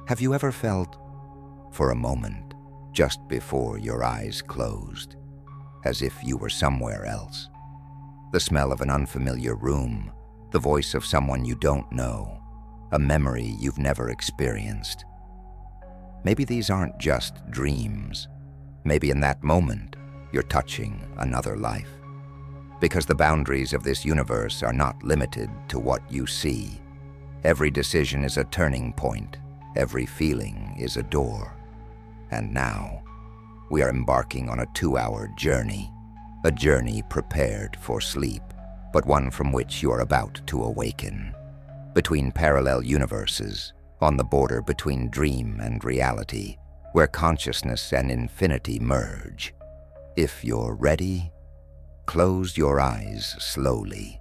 Have you ever felt, for a moment, just before your eyes closed, as if you were somewhere else? The smell of an unfamiliar room, the voice of someone you don't know, a memory you've never experienced. Maybe these aren't just dreams. Maybe in that moment, you're touching another life. Because the boundaries of this universe are not limited to what you see. Every decision is a turning point. Every feeling is a door. And now, we are embarking on a 2-hour journey. A journey prepared for sleep, but one from which you are about to awaken. Between parallel universes, on the border between dream and reality, where consciousness and infinity merge. If you're ready, close your eyes slowly.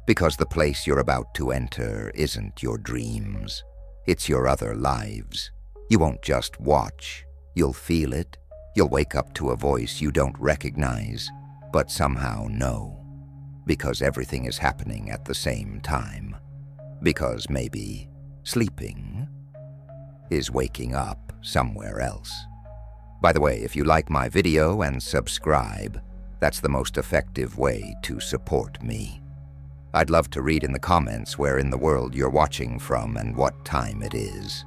Because the place you're about to enter isn't your dreams. It's your other lives. You won't just watch. You'll feel it. You'll wake up to a voice you don't recognize, but somehow know. Because everything is happening at the same time. Because maybe sleeping is waking up somewhere else. By the way, if you like my video and subscribe, that's the most effective way to support me. I'd love to read in the comments where in the world you're watching from and what time it is.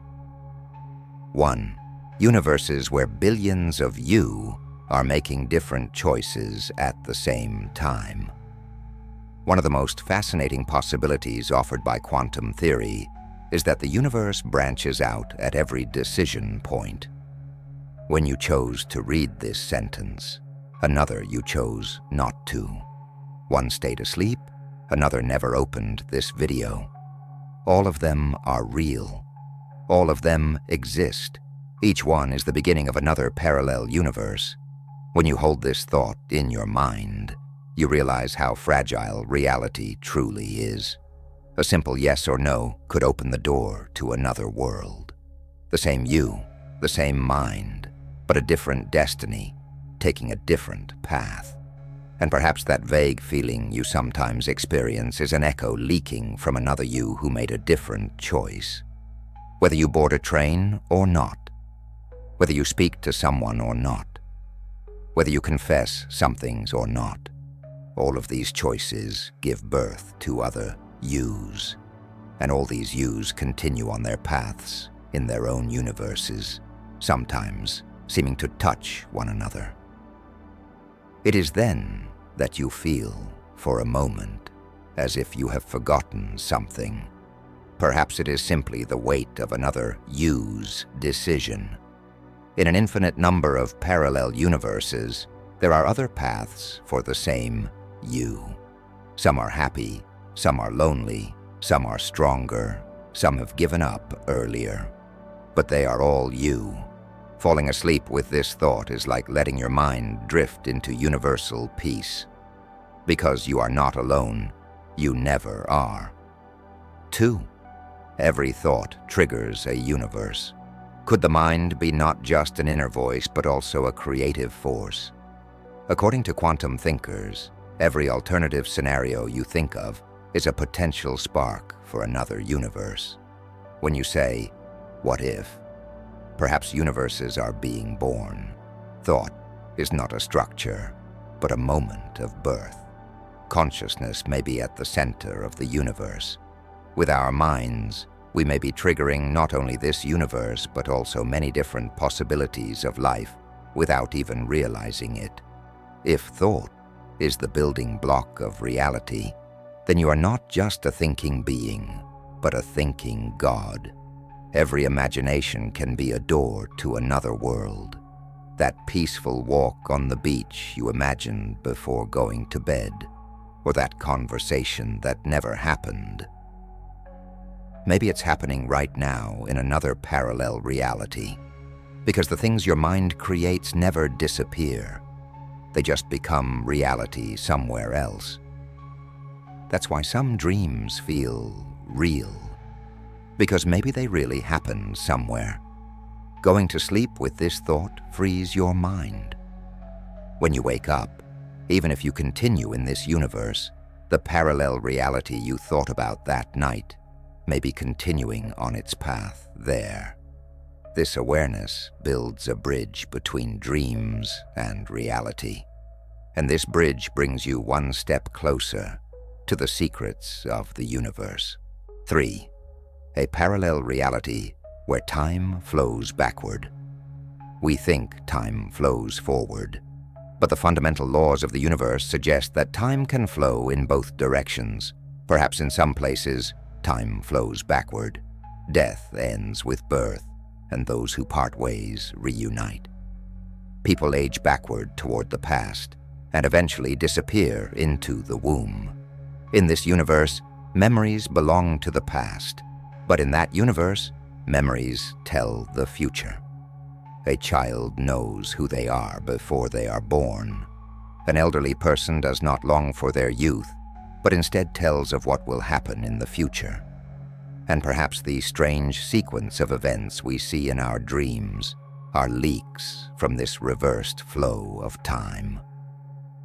1. Universes where billions of you are making different choices at the same time. One of the most fascinating possibilities offered by quantum theory is that the universe branches out at every decision point. When you chose to read this sentence, another you chose not to. One stayed asleep, another never opened this video. All of them are real. All of them exist. Each one is the beginning of another parallel universe. When you hold this thought in your mind, you realize how fragile reality truly is. A simple yes or no could open the door to another world. The same you, the same mind, but a different destiny, taking a different path. And perhaps that vague feeling you sometimes experience is an echo leaking from another you who made a different choice. Whether you board a train or not, whether you speak to someone or not, whether you confess some things or not, all of these choices give birth to other yous. And all these yous continue on their paths in their own universes, sometimes seeming to touch one another. It is then that you feel, for a moment, as if you have forgotten something. Perhaps it is simply the weight of another you's decision. In an infinite number of parallel universes, there are other paths for the same you. Some are happy, some are lonely, some are stronger, some have given up earlier. But they are all you. Falling asleep with this thought is like letting your mind drift into universal peace. Because you are not alone, you never are. 2. Every thought triggers a universe. Could the mind be not just an inner voice, but also a creative force? According to quantum thinkers, every alternative scenario you think of is a potential spark for another universe. When you say, "What if?" perhaps universes are being born. Thought is not a structure, but a moment of birth. Consciousness may be at the center of the universe. With our minds, we may be triggering not only this universe, but also many different possibilities of life without even realizing it. If thought is the building block of reality, then you are not just a thinking being, but a thinking God. Every imagination can be a door to another world. That peaceful walk on the beach you imagined before going to bed, or that conversation that never happened. Maybe it's happening right now in another parallel reality, because the things your mind creates never disappear. They just become reality somewhere else. That's why some dreams feel real, because maybe they really happened somewhere. Going to sleep with this thought frees your mind. When you wake up, even if you continue in this universe, the parallel reality you thought about that night may be continuing on its path there. This awareness builds a bridge between dreams and reality, and this bridge brings you one step closer to the secrets of the universe. 3. A parallel reality where time flows backward. We think time flows forward, but the fundamental laws of the universe suggest that time can flow in both directions. Perhaps in some places, time flows backward. Death ends with birth, and those who part ways reunite. People age backward toward the past, and eventually disappear into the womb. In this universe, memories belong to the past, but in that universe, memories tell the future. A child knows who they are before they are born. An elderly person does not long for their youth, but instead tells of what will happen in the future. And perhaps the strange sequence of events we see in our dreams are leaks from this reversed flow of time.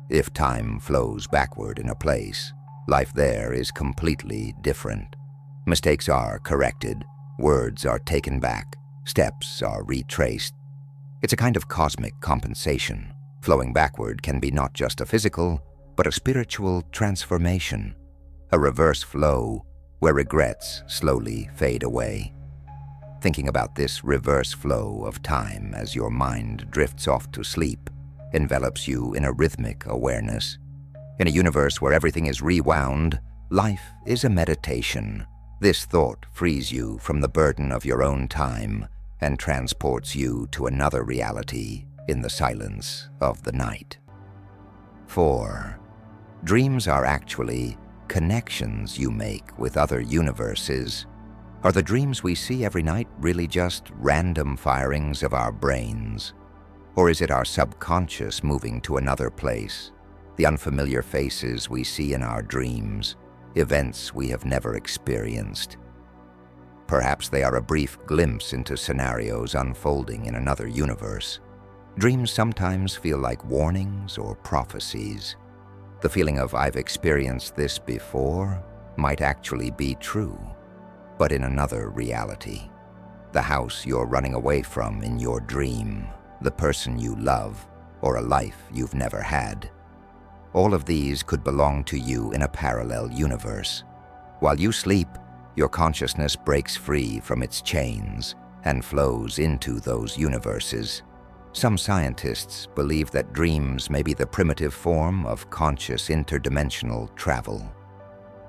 If time flows backward in a place, life there is completely different. Mistakes are corrected, words are taken back, steps are retraced. It's a kind of cosmic compensation. Flowing backward can be not just a physical, but a spiritual transformation, a reverse flow where regrets slowly fade away. Thinking about this reverse flow of time as your mind drifts off to sleep envelops you in a rhythmic awareness. In a universe where everything is rewound, life is a meditation. This thought frees you from the burden of your own time and transports you to another reality in the silence of the night. 4. Dreams are actually connections you make with other universes. Are the dreams we see every night really just random firings of our brains? Or is it our subconscious moving to another place? The unfamiliar faces we see in our dreams, events we have never experienced. Perhaps they are a brief glimpse into scenarios unfolding in another universe. Dreams sometimes feel like warnings or prophecies. The feeling of "I've experienced this before" might actually be true, but in another reality. The house you're running away from in your dream, the person you love, or a life you've never had. All of these could belong to you in a parallel universe. While you sleep, your consciousness breaks free from its chains and flows into those universes. Some scientists believe that dreams may be the primitive form of conscious interdimensional travel.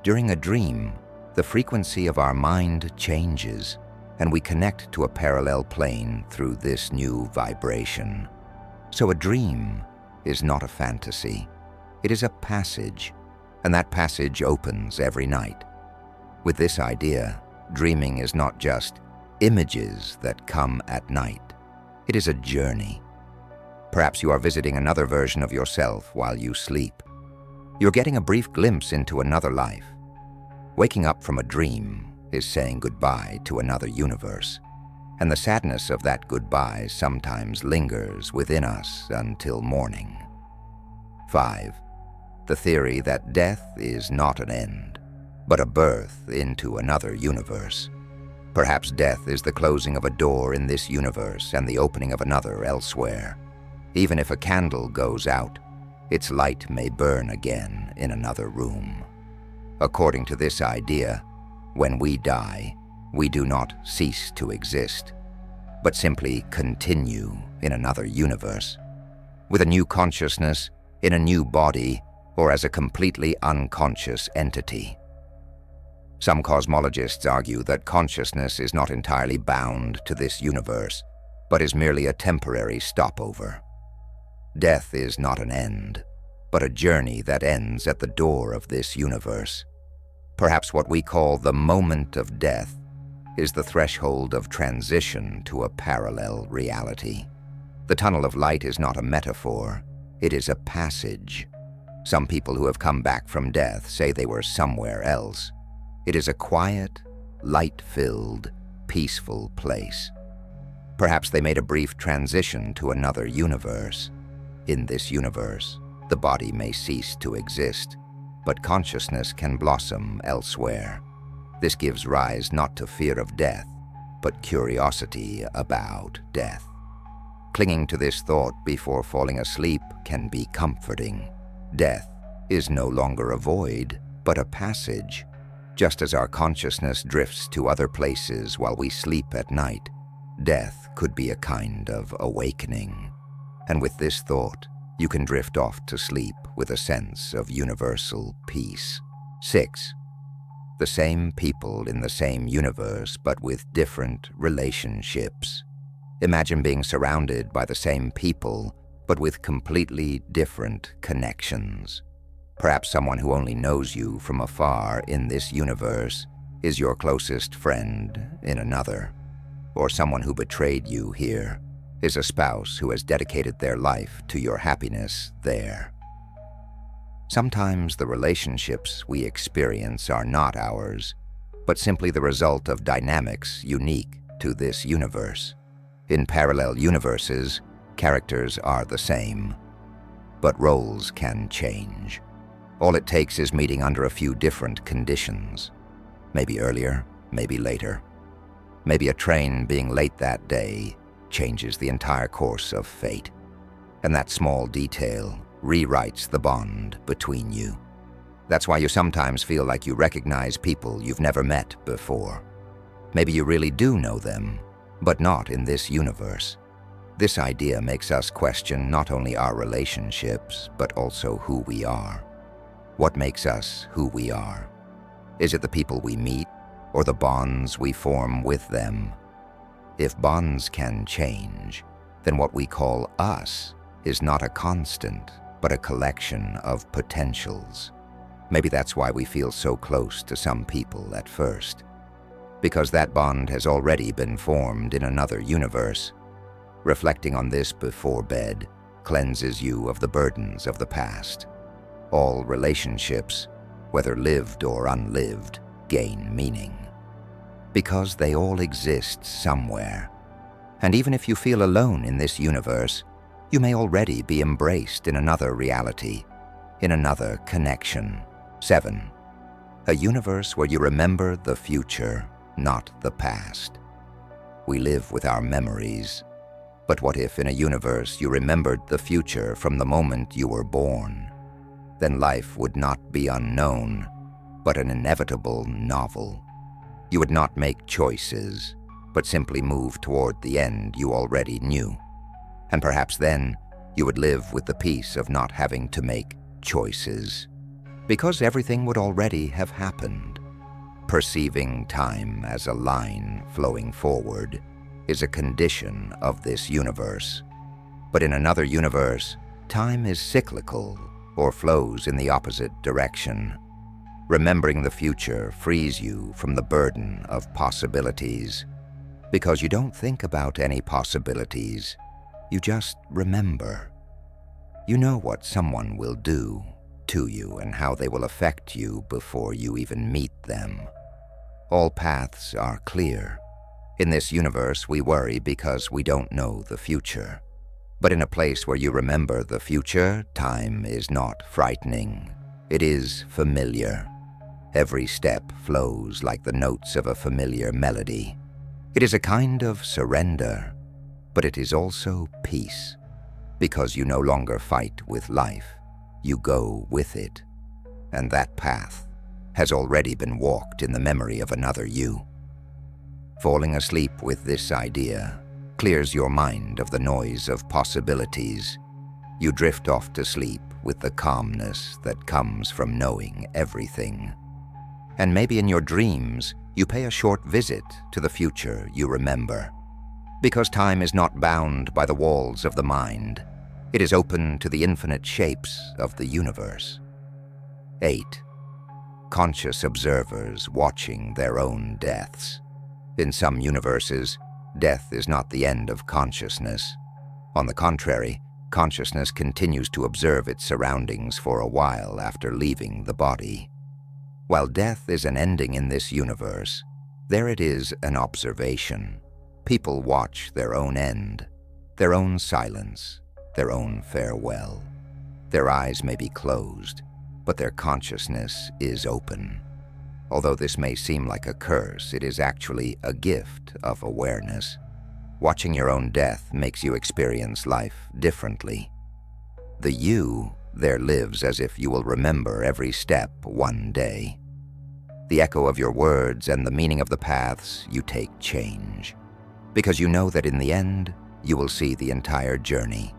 During a dream, the frequency of our mind changes, and we connect to a parallel plane through this new vibration. So a dream is not a fantasy. It is a passage, and that passage opens every night. With this idea, dreaming is not just images that come at night. It is a journey. Perhaps you are visiting another version of yourself while you sleep. You're getting a brief glimpse into another life. Waking up from a dream is saying goodbye to another universe, and the sadness of that goodbye sometimes lingers within us until morning. 5. The theory that death is not an end, but a birth into another universe. Perhaps death is the closing of a door in this universe and the opening of another elsewhere. Even if a candle goes out, its light may burn again in another room. According to this idea, when we die, we do not cease to exist, but simply continue in another universe, with a new consciousness, in a new body, or as a completely unconscious entity. Some cosmologists argue that consciousness is not entirely bound to this universe, but is merely a temporary stopover. Death is not an end, but a journey that ends at the door of this universe. Perhaps what we call the moment of death is the threshold of transition to a parallel reality. The tunnel of light is not a metaphor, it is a passage. Some people who have come back from death say they were somewhere else. It is a quiet, light-filled, peaceful place. Perhaps they made a brief transition to another universe. In this universe, the body may cease to exist, but consciousness can blossom elsewhere. This gives rise not to fear of death, but curiosity about death. Clinging to this thought before falling asleep can be comforting. Death is no longer a void, but a passage. Just as our consciousness drifts to other places while we sleep at night, death could be a kind of awakening. And with this thought, you can drift off to sleep with a sense of universal peace. 6. The same people in the same universe, but with different relationships. Imagine being surrounded by the same people, but with completely different connections. Perhaps someone who only knows you from afar in this universe is your closest friend in another. Or someone who betrayed you here is a spouse who has dedicated their life to your happiness there. Sometimes the relationships we experience are not ours, but simply the result of dynamics unique to this universe. In parallel universes, characters are the same, but roles can change. All it takes is meeting under a few different conditions. Maybe earlier, maybe later. Maybe a train being late that day changes the entire course of fate, and that small detail rewrites the bond between you. That's why you sometimes feel like you recognize people you've never met before. Maybe you really do know them, but not in this universe. This idea makes us question not only our relationships, but also who we are. What makes us who we are? Is it the people we meet, or the bonds we form with them? If bonds can change, then what we call us is not a constant, but a collection of potentials. Maybe that's why we feel so close to some people at first, because that bond has already been formed in another universe. Reflecting on this before bed cleanses you of the burdens of the past. All relationships, whether lived or unlived, gain meaning, because they all exist somewhere. And even if you feel alone in this universe, you may already be embraced in another reality, in another connection. 7. A universe where you remember the future, not the past. We live with our memories, but what if in a universe you remembered the future from the moment you were born? Then life would not be unknown, but an inevitable novel. You would not make choices, but simply move toward the end you already knew. And perhaps then you would live with the peace of not having to make choices, because everything would already have happened. Perceiving time as a line flowing forward is a condition of this universe. But in another universe, time is cyclical or flows in the opposite direction. Remembering the future frees you from the burden of possibilities, because you don't think about any possibilities, you just remember. You know what someone will do to you and how they will affect you before you even meet them. All paths are clear. In this universe, we worry because we don't know the future. But in a place where you remember the future, time is not frightening. It is familiar. Every step flows like the notes of a familiar melody. It is a kind of surrender, but it is also peace, because you no longer fight with life. You go with it, and that path has already been walked in the memory of another you. Falling asleep with this idea clears your mind of the noise of possibilities. You drift off to sleep with the calmness that comes from knowing everything. And maybe in your dreams, you pay a short visit to the future you remember, because time is not bound by the walls of the mind. It is open to the infinite shapes of the universe. 8. Conscious observers watching their own deaths. In some universes, death is not the end of consciousness. On the contrary, consciousness continues to observe its surroundings for a while after leaving the body. While death is an ending in this universe, there it is an observation. People watch their own end, their own silence, their own farewell. Their eyes may be closed, but their consciousness is open. Although this may seem like a curse, it is actually a gift of awareness. Watching your own death makes you experience life differently. The you there lives as if you will remember every step one day. The echo of your words and the meaning of the paths you take change, because you know that in the end, you will see the entire journey,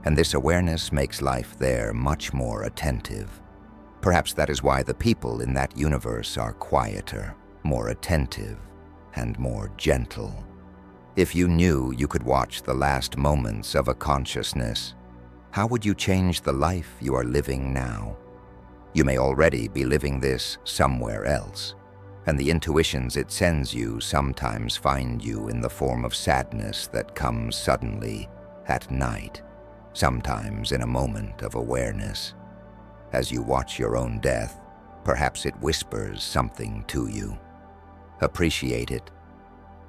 and this awareness makes life there much more attentive. Perhaps that is why the people in that universe are quieter, more attentive, and more gentle. If you knew you could watch the last moments of a consciousness, how would you change the life you are living now? You may already be living this somewhere else, and the intuitions it sends you sometimes find you in the form of sadness that comes suddenly at night, sometimes in a moment of awareness. As you watch your own death, perhaps it whispers something to you. Appreciate it.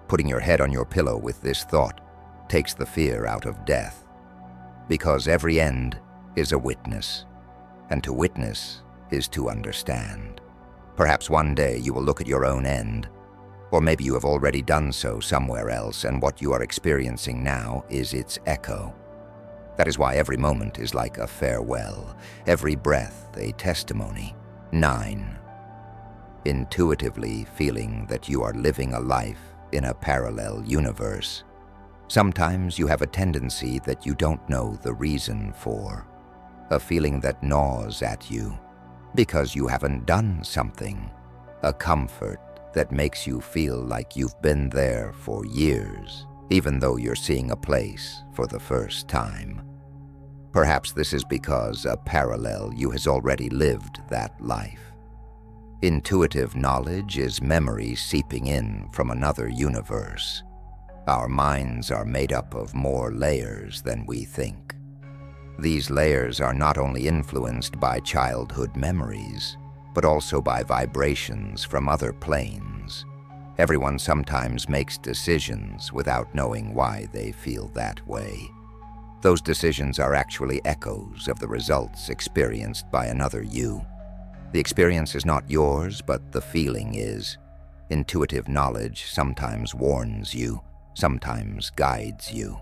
Putting your head on your pillow with this thought takes the fear out of death, because every end is a witness, and to witness is to understand. Perhaps one day you will look at your own end, or maybe you have already done so somewhere else, and what you are experiencing now is its echo. That is why every moment is like a farewell, every breath a testimony. 9. Intuitively feeling that you are living a life in a parallel universe. Sometimes you have a tendency that you don't know the reason for, a feeling that gnaws at you because you haven't done something, a comfort that makes you feel like you've been there for years, even though you're seeing a place for the first time. Perhaps this is because a parallel you has already lived that life. Intuitive knowledge is memory seeping in from another universe. Our minds are made up of more layers than we think. These layers are not only influenced by childhood memories, but also by vibrations from other planes. Everyone sometimes makes decisions without knowing why they feel that way. Those decisions are actually echoes of the results experienced by another you. The experience is not yours, but the feeling is. Intuitive knowledge sometimes warns you, sometimes guides you.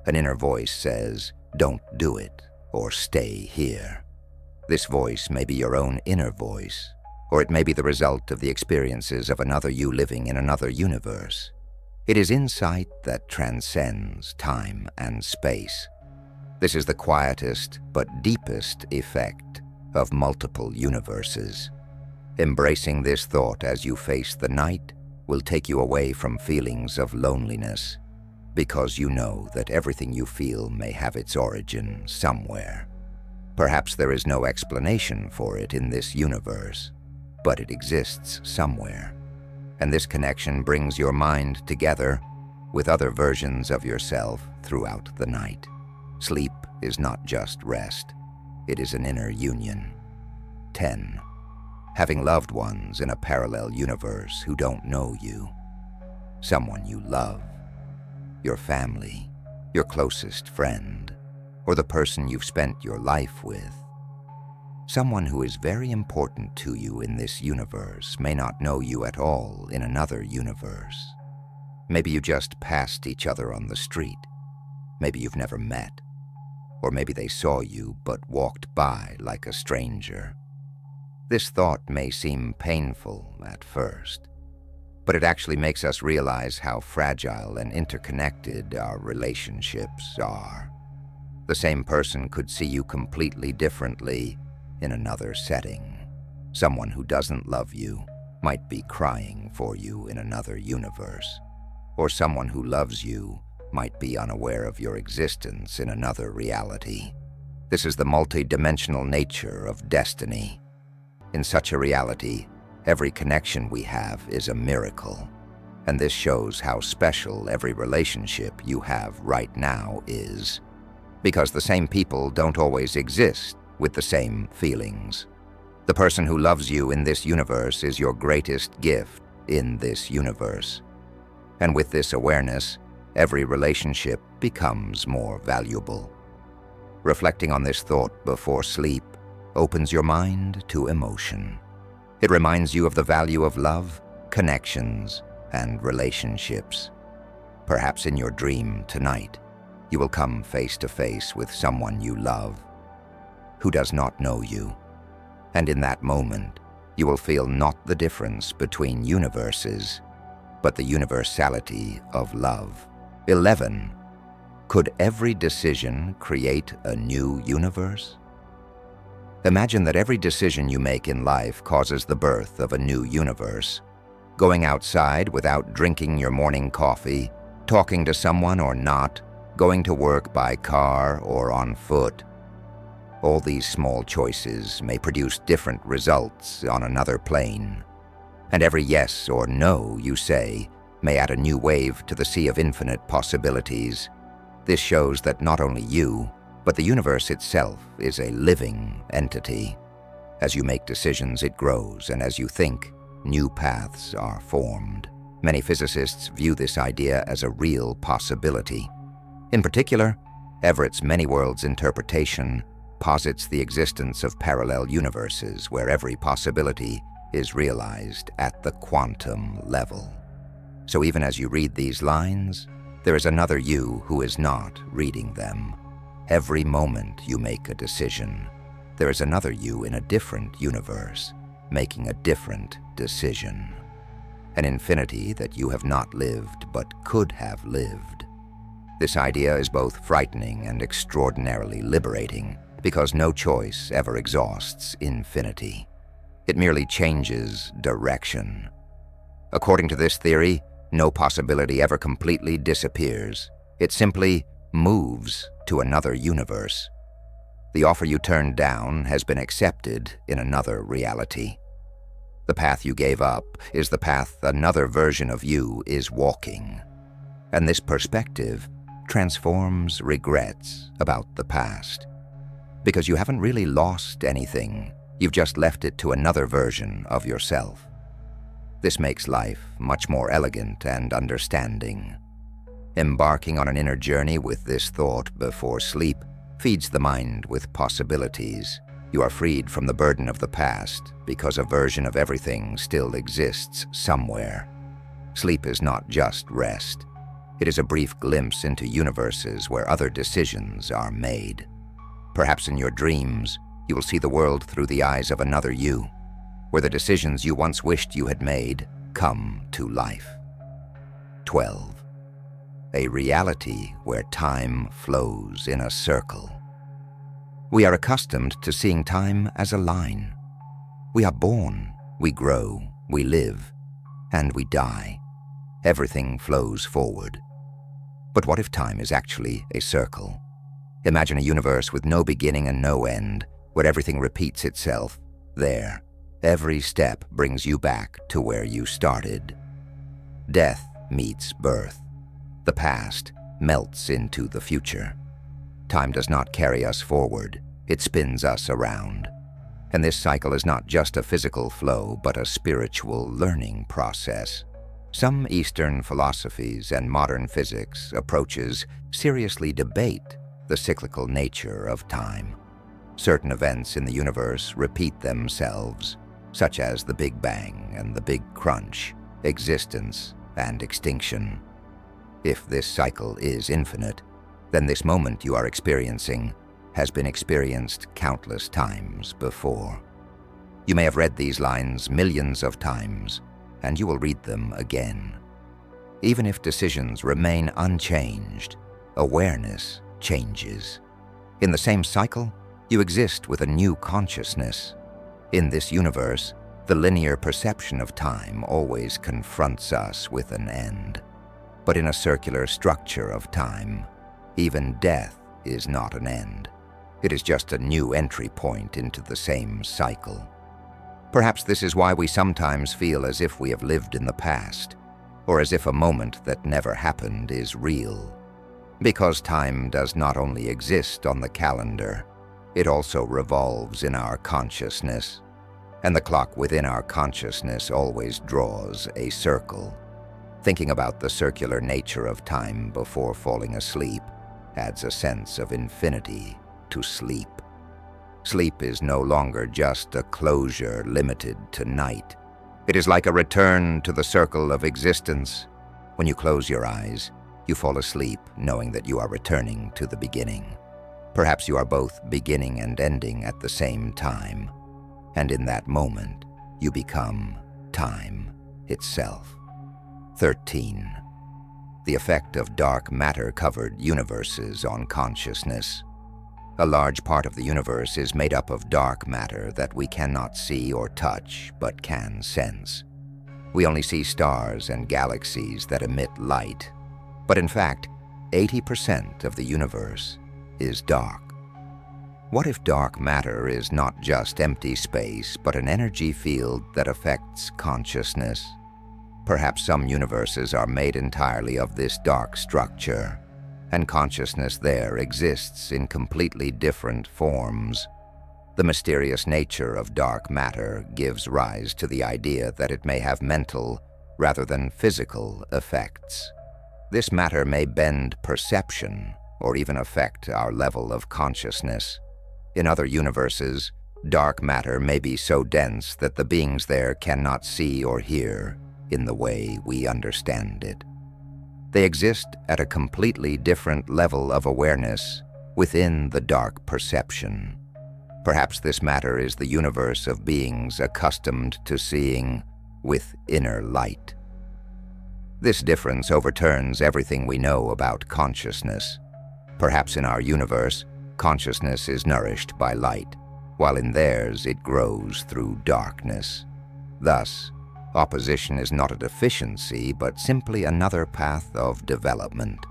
An inner voice says, "Don't do it," or "Stay here." This voice may be your own inner voice, or it may be the result of the experiences of another you living in another universe. It is insight that transcends time and space. This is the quietest but deepest effect of multiple universes. Embracing this thought as you face the night will take you away from feelings of loneliness, because you know that everything you feel may have its origin somewhere. Perhaps there is no explanation for it in this universe, but it exists somewhere, and this connection brings your mind together with other versions of yourself throughout the night. Sleep is not just rest, it is an inner union. 10. Having loved ones in a parallel universe who don't know you. Someone you love, your family, your closest friend, or the person you've spent your life with. Someone who is very important to you in this universe may not know you at all in another universe. Maybe you just passed each other on the street. Maybe you've never met. Or maybe they saw you but walked by like a stranger. This thought may seem painful at first, but it actually makes us realize how fragile and interconnected our relationships are. The same person could see you completely differently in another setting. Someone who doesn't love you might be crying for you in another universe, or someone who loves you might be unaware of your existence in another reality. This is the multi-dimensional nature of destiny. In such a reality, every connection we have is a miracle, and this shows how special every relationship you have right now is, because the same people don't always exist with the same feelings. The person who loves you in this universe is your greatest gift in this universe, and with this awareness, every relationship becomes more valuable. Reflecting on this thought before sleep opens your mind to emotion. It reminds you of the value of love, connections, and relationships. Perhaps in your dream tonight, you will come face to face with someone you love, who does not know you. And in that moment, you will feel not the difference between universes, but the universality of love. 11. Could every decision create a new universe? Imagine that every decision you make in life causes the birth of a new universe. Going outside without drinking your morning coffee, talking to someone or not, going to work by car or on foot. All these small choices may produce different results on another plane. And every yes or no you say may add a new wave to the sea of infinite possibilities. This shows that not only you, but the universe itself is a living entity. As you make decisions, it grows, and as you think, new paths are formed. Many physicists view this idea as a real possibility. In particular, Everett's many worlds interpretation posits the existence of parallel universes where every possibility is realized at the quantum level. So even as you read these lines, there is another you who is not reading them. Every moment you make a decision, there is another you in a different universe, making a different decision. An infinity that you have not lived but could have lived. This idea is both frightening and extraordinarily liberating, because no choice ever exhausts infinity. It merely changes direction. According to this theory, no possibility ever completely disappears. It simply moves to another universe. The offer you turned down has been accepted in another reality. The path you gave up is the path another version of you is walking. And this perspective transforms regrets about the past. Because you haven't really lost anything, you've just left it to another version of yourself. This makes life much more elegant and understanding. Embarking on an inner journey with this thought before sleep feeds the mind with possibilities. You are freed from the burden of the past because a version of everything still exists somewhere. Sleep is not just rest. It is a brief glimpse into universes where other decisions are made. Perhaps in your dreams, you will see the world through the eyes of another you, where the decisions you once wished you had made come to life. 12. A reality where time flows in a circle. We are accustomed to seeing time as a line. We are born, we grow, we live, and we die. Everything flows forward. But what if time is actually a circle? Imagine a universe with no beginning and no end, where everything repeats itself. There, every step brings you back to where you started. Death meets birth. The past melts into the future. Time does not carry us forward, it spins us around. And this cycle is not just a physical flow, but a spiritual learning process. Some Eastern philosophies and modern physics approaches seriously debate the cyclical nature of time. Certain events in the universe repeat themselves, such as the Big Bang and the Big Crunch, existence and extinction. If this cycle is infinite, then this moment you are experiencing has been experienced countless times before. You may have read these lines millions of times, and you will read them again. Even if decisions remain unchanged, awareness changes. In the same cycle, you exist with a new consciousness. In this universe, the linear perception of time always confronts us with an end. But in a circular structure of time, even death is not an end. It is just a new entry point into the same cycle. Perhaps this is why we sometimes feel as if we have lived in the past, or as if a moment that never happened is real. Because time does not only exist on the calendar, it also revolves in our consciousness, and the clock within our consciousness always draws a circle. Thinking about the circular nature of time before falling asleep adds a sense of infinity to sleep. Sleep is no longer just a closure limited to night. It is like a return to the circle of existence. When you close your eyes, you fall asleep knowing that you are returning to the beginning. Perhaps you are both beginning and ending at the same time. And in that moment, you become time itself. 13. The effect of dark matter-covered universes on consciousness. A large part of the universe is made up of dark matter that we cannot see or touch, but can sense. We only see stars and galaxies that emit light, but in fact, 80% of the universe is dark. What if dark matter is not just empty space, but an energy field that affects consciousness? Perhaps some universes are made entirely of this dark structure, and consciousness there exists in completely different forms. The mysterious nature of dark matter gives rise to the idea that it may have mental rather than physical effects. This matter may bend perception or even affect our level of consciousness. In other universes, dark matter may be so dense that the beings there cannot see or hear in the way we understand it. They exist at a completely different level of awareness within the dark perception. Perhaps this matter is the universe of beings accustomed to seeing with inner light. This difference overturns everything we know about consciousness. Perhaps in our universe, consciousness is nourished by light, while in theirs it grows through darkness. Thus, opposition is not a deficiency, but simply another path of development.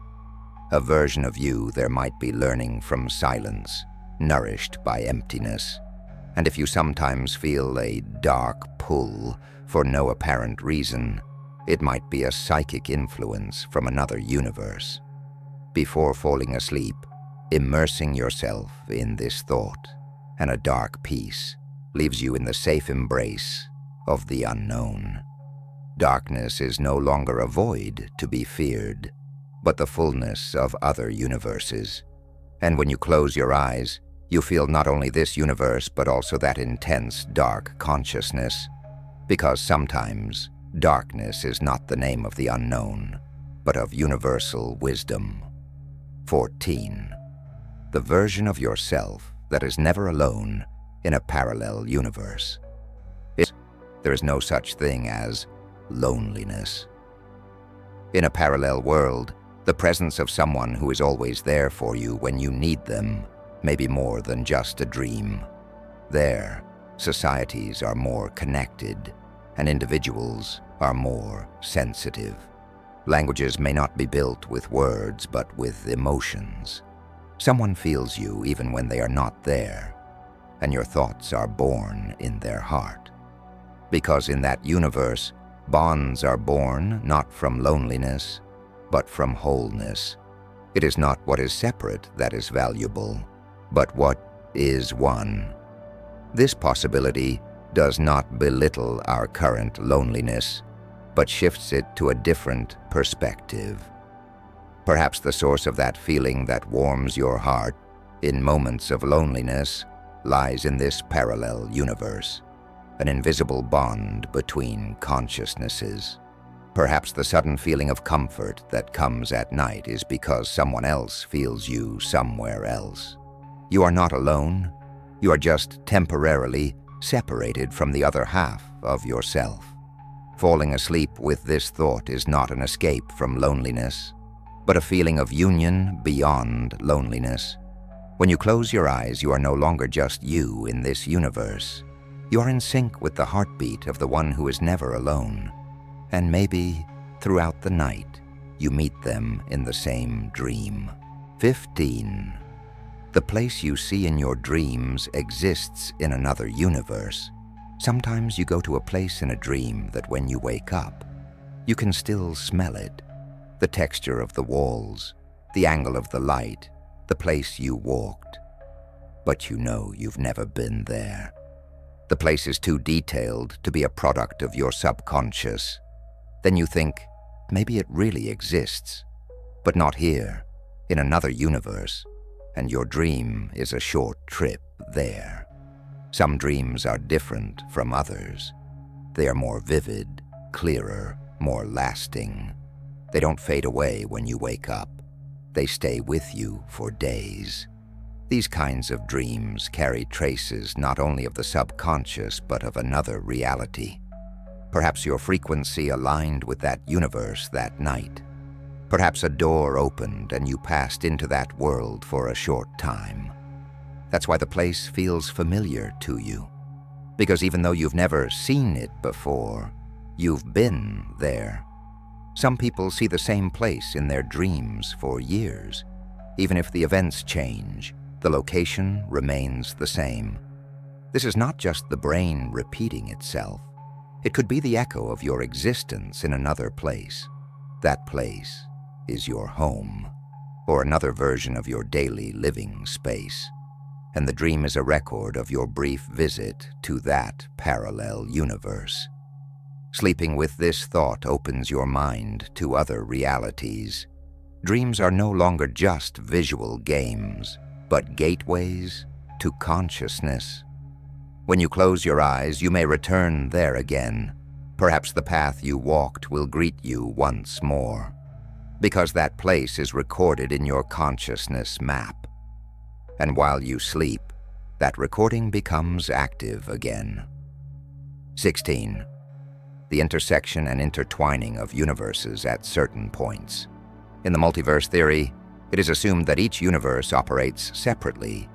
A version of you there might be learning from silence, nourished by emptiness. And if you sometimes feel a dark pull for no apparent reason, it might be a psychic influence from another universe. Before falling asleep, immersing yourself in this thought, and a dark peace leaves you in the safe embrace of the unknown. Darkness is no longer a void to be feared, but the fullness of other universes. And when you close your eyes, you feel not only this universe, but also that intense dark consciousness. Because sometimes, darkness is not the name of the unknown, but of universal wisdom. 14. The version of yourself that is never alone in a parallel universe. There is no such thing as loneliness. In a parallel world, the presence of someone who is always there for you when you need them may be more than just a dream. There, societies are more connected, and individuals are more sensitive. Languages may not be built with words, but with emotions. Someone feels you even when they are not there, and your thoughts are born in their heart. Because in that universe, bonds are born not from loneliness, but from wholeness. It is not what is separate that is valuable, but what is one. This possibility does not belittle our current loneliness, but shifts it to a different perspective. Perhaps the source of that feeling that warms your heart in moments of loneliness lies in this parallel universe, an invisible bond between consciousnesses. Perhaps the sudden feeling of comfort that comes at night is because someone else feels you somewhere else. You are not alone. You are just temporarily separated from the other half of yourself. Falling asleep with this thought is not an escape from loneliness, but a feeling of union beyond loneliness. When you close your eyes, you are no longer just you in this universe. You are in sync with the heartbeat of the one who is never alone. And maybe, throughout the night, you meet them in the same dream. 15. The place you see in your dreams exists in another universe. Sometimes you go to a place in a dream that when you wake up, you can still smell it. The texture of the walls, the angle of the light, the place you walked. But you know you've never been there. The place is too detailed to be a product of your subconscious. Then you think, maybe it really exists, but not here, in another universe, and your dream is a short trip there. Some dreams are different from others. They are more vivid, clearer, more lasting. They don't fade away when you wake up. They stay with you for days. These kinds of dreams carry traces not only of the subconscious but of another reality. Perhaps your frequency aligned with that universe that night. Perhaps a door opened and you passed into that world for a short time. That's why the place feels familiar to you. Because even though you've never seen it before, you've been there. Some people see the same place in their dreams for years. Even if the events change, the location remains the same. This is not just the brain repeating itself. It could be the echo of your existence in another place. That place is your home, or another version of your daily living space. And the dream is a record of your brief visit to that parallel universe. Sleeping with this thought opens your mind to other realities. Dreams are no longer just visual games, but gateways to consciousness. When you close your eyes, you may return there again. Perhaps the path you walked will greet you once more, because that place is recorded in your consciousness map. And while you sleep, that recording becomes active again. 16. The intersection and intertwining of universes at certain points. In the multiverse theory, it is assumed that each universe operates separately,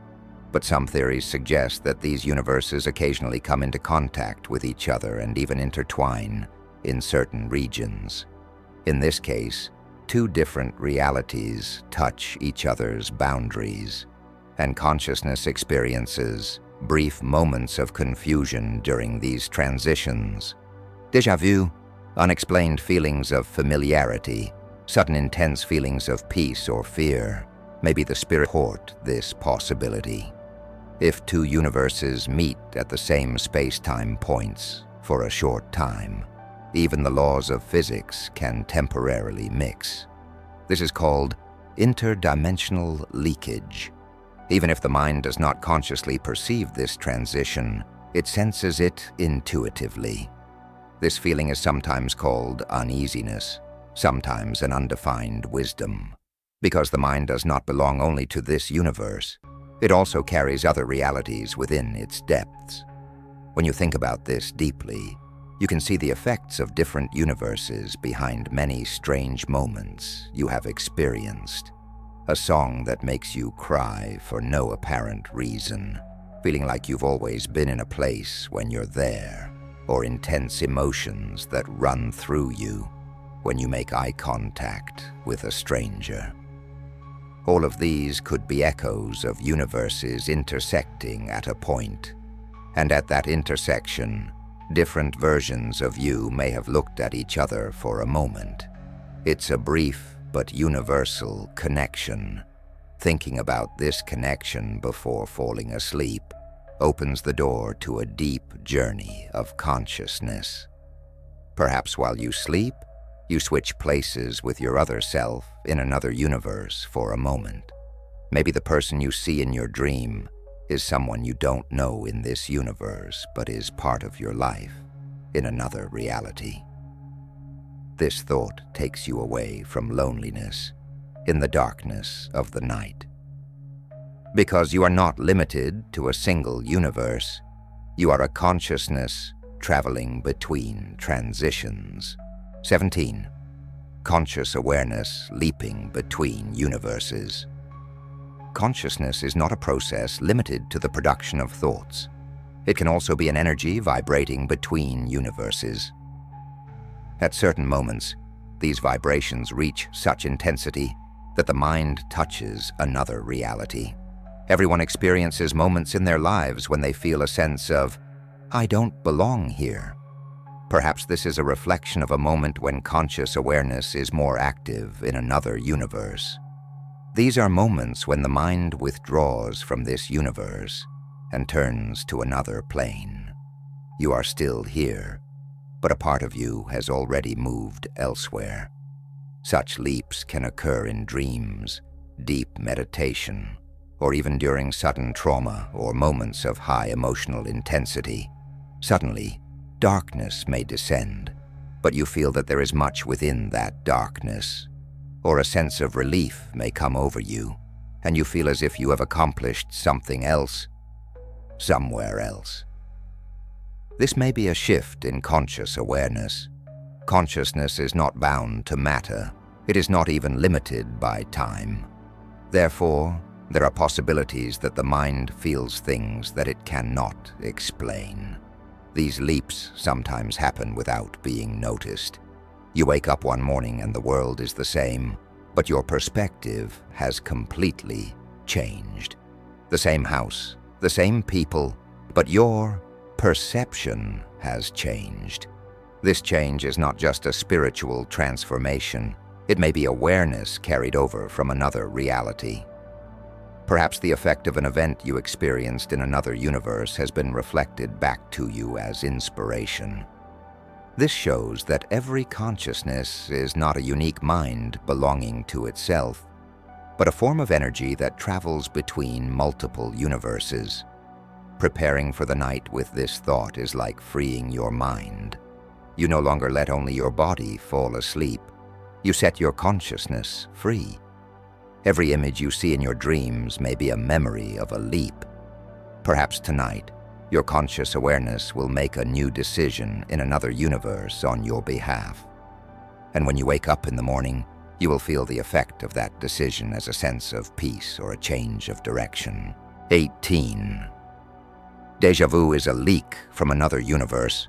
but some theories suggest that these universes occasionally come into contact with each other and even intertwine in certain regions. In this case, two different realities touch each other's boundaries, and consciousness experiences brief moments of confusion during these transitions. Déjà vu, unexplained feelings of familiarity, sudden intense feelings of peace or fear, maybe the spirit support this possibility. If two universes meet at the same space-time points for a short time, even the laws of physics can temporarily mix. This is called interdimensional leakage. Even if the mind does not consciously perceive this transition, it senses it intuitively. This feeling is sometimes called uneasiness, sometimes an undefined wisdom. Because the mind does not belong only to this universe, it also carries other realities within its depths. When you think about this deeply, you can see the effects of different universes behind many strange moments you have experienced. A song that makes you cry for no apparent reason, feeling like you've always been in a place when you're there, or intense emotions that run through you when you make eye contact with a stranger. All of these could be echoes of universes intersecting at a point, and at that intersection, different versions of you may have looked at each other for a moment. It's a brief but universal connection. Thinking about this connection before falling asleep opens the door to a deep journey of consciousness. Perhaps while you sleep, you switch places with your other self in another universe for a moment. Maybe the person you see in your dream is someone you don't know in this universe, but is part of your life in another reality. This thought takes you away from loneliness in the darkness of the night. Because you are not limited to a single universe, you are a consciousness traveling between transitions. 17. Conscious awareness leaping between universes. Consciousness is not a process limited to the production of thoughts. It can also be an energy vibrating between universes. At certain moments, these vibrations reach such intensity that the mind touches another reality. Everyone experiences moments in their lives when they feel a sense of, "I don't belong here." Perhaps this is a reflection of a moment when conscious awareness is more active in another universe. These are moments when the mind withdraws from this universe and turns to another plane. You are still here, but a part of you has already moved elsewhere. Such leaps can occur in dreams, deep meditation, or even during sudden trauma or moments of high emotional intensity. Suddenly, darkness may descend, but you feel that there is much within that darkness. Or a sense of relief may come over you, and you feel as if you have accomplished something else, somewhere else. This may be a shift in conscious awareness. Consciousness is not bound to matter. It is not even limited by time. Therefore, there are possibilities that the mind feels things that it cannot explain. These leaps sometimes happen without being noticed. You wake up one morning and the world is the same, but your perspective has completely changed. The same house, the same people, but your perception has changed. This change is not just a spiritual transformation. It may be awareness carried over from another reality. Perhaps the effect of an event you experienced in another universe has been reflected back to you as inspiration. This shows that every consciousness is not a unique mind belonging to itself, but a form of energy that travels between multiple universes. Preparing for the night with this thought is like freeing your mind. You no longer let only your body fall asleep. You set your consciousness free. Every image you see in your dreams may be a memory of a leap. Perhaps tonight, your conscious awareness will make a new decision in another universe on your behalf. And when you wake up in the morning, you will feel the effect of that decision as a sense of peace or a change of direction. 18. Déjà vu is a leak from another universe.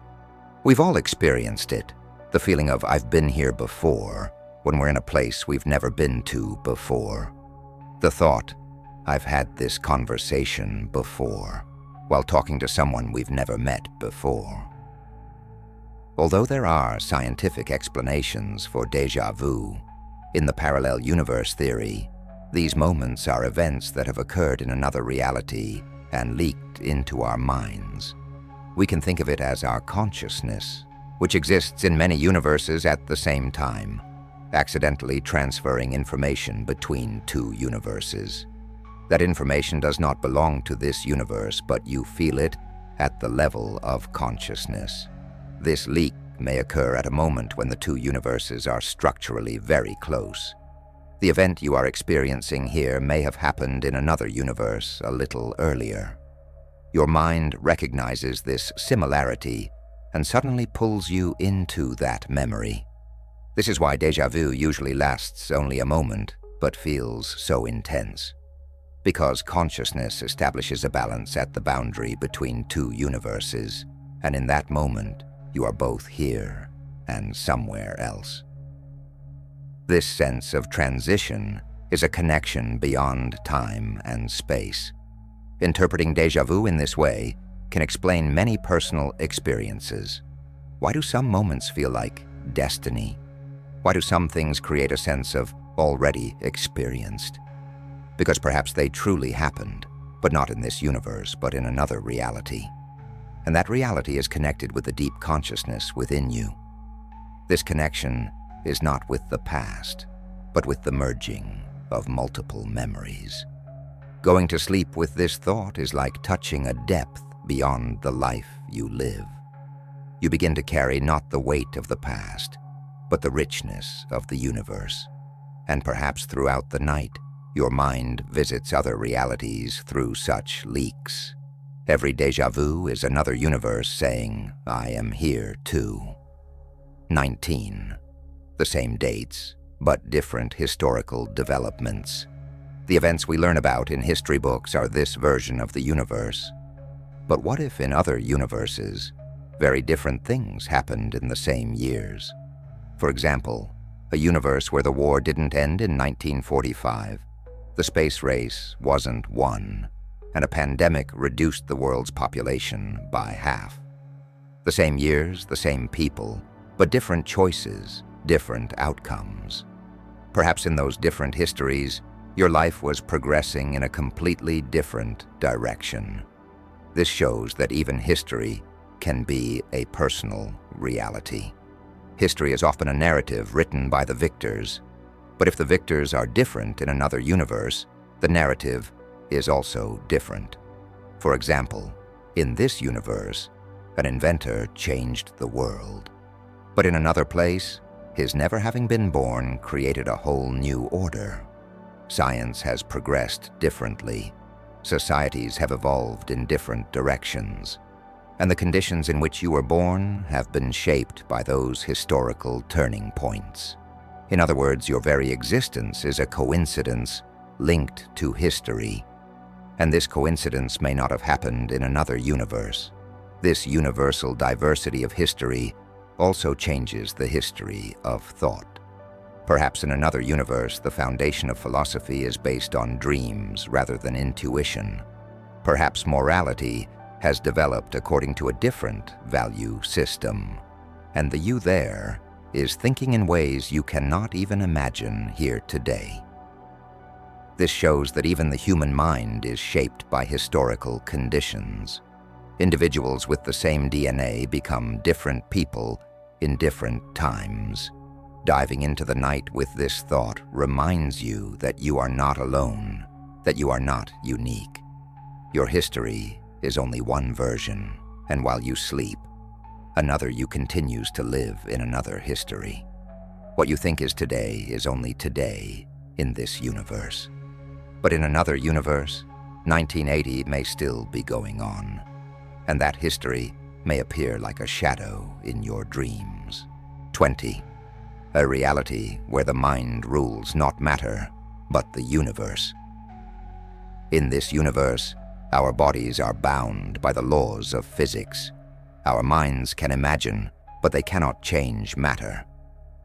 We've all experienced it, the feeling of I've been here before, when we're in a place we've never been to before. The thought, I've had this conversation before, while talking to someone we've never met before. Although there are scientific explanations for déjà vu, in the parallel universe theory, these moments are events that have occurred in another reality and leaked into our minds. We can think of it as our consciousness, which exists in many universes at the same time, accidentally transferring information between two universes. That information does not belong to this universe, but you feel it at the level of consciousness. This leak may occur at a moment when the two universes are structurally very close. The event you are experiencing here may have happened in another universe a little earlier. Your mind recognizes this similarity and suddenly pulls you into that memory. This is why déjà vu usually lasts only a moment, but feels so intense. Because consciousness establishes a balance at the boundary between two universes, and in that moment, you are both here and somewhere else. This sense of transition is a connection beyond time and space. Interpreting déjà vu in this way can explain many personal experiences. Why do some moments feel like destiny? Why do some things create a sense of already experienced? Because perhaps they truly happened, but not in this universe, but in another reality. And that reality is connected with the deep consciousness within you. This connection is not with the past, but with the merging of multiple memories. Going to sleep with this thought is like touching a depth beyond the life you live. You begin to carry not the weight of the past, but the richness of the universe. And perhaps throughout the night, your mind visits other realities through such leaks. Every déjà vu is another universe saying, I am here too. 19. The same dates, but different historical developments. The events we learn about in history books are this version of the universe. But what if in other universes, very different things happened in the same years? For example, a universe where the war didn't end in 1945, the space race wasn't won, and a pandemic reduced the world's population by half. The same years, the same people, but different choices, different outcomes. Perhaps in those different histories, your life was progressing in a completely different direction. This shows that even history can be a personal reality. History is often a narrative written by the victors, but if the victors are different in another universe, the narrative is also different. For example, in this universe, an inventor changed the world. But in another place, his never having been born created a whole new order. Science has progressed differently. Societies have evolved in different directions. And the conditions in which you were born have been shaped by those historical turning points. In other words, your very existence is a coincidence linked to history. And this coincidence may not have happened in another universe. This universal diversity of history also changes the history of thought. Perhaps in another universe, the foundation of philosophy is based on dreams rather than intuition. Perhaps morality has developed according to a different value system. And the you there is thinking in ways you cannot even imagine here today. This shows that even the human mind is shaped by historical conditions. Individuals with the same DNA become different people in different times. Diving into the night with this thought reminds you that you are not alone, that you are not unique. Your history is only one version, and while you sleep, another you continues to live in another history. What you think is today is only today in this universe. But in another universe, 1980 may still be going on, and that history may appear like a shadow in your dreams. 20. A reality where the mind rules not matter, but the universe. In this universe, our bodies are bound by the laws of physics. Our minds can imagine, but they cannot change matter.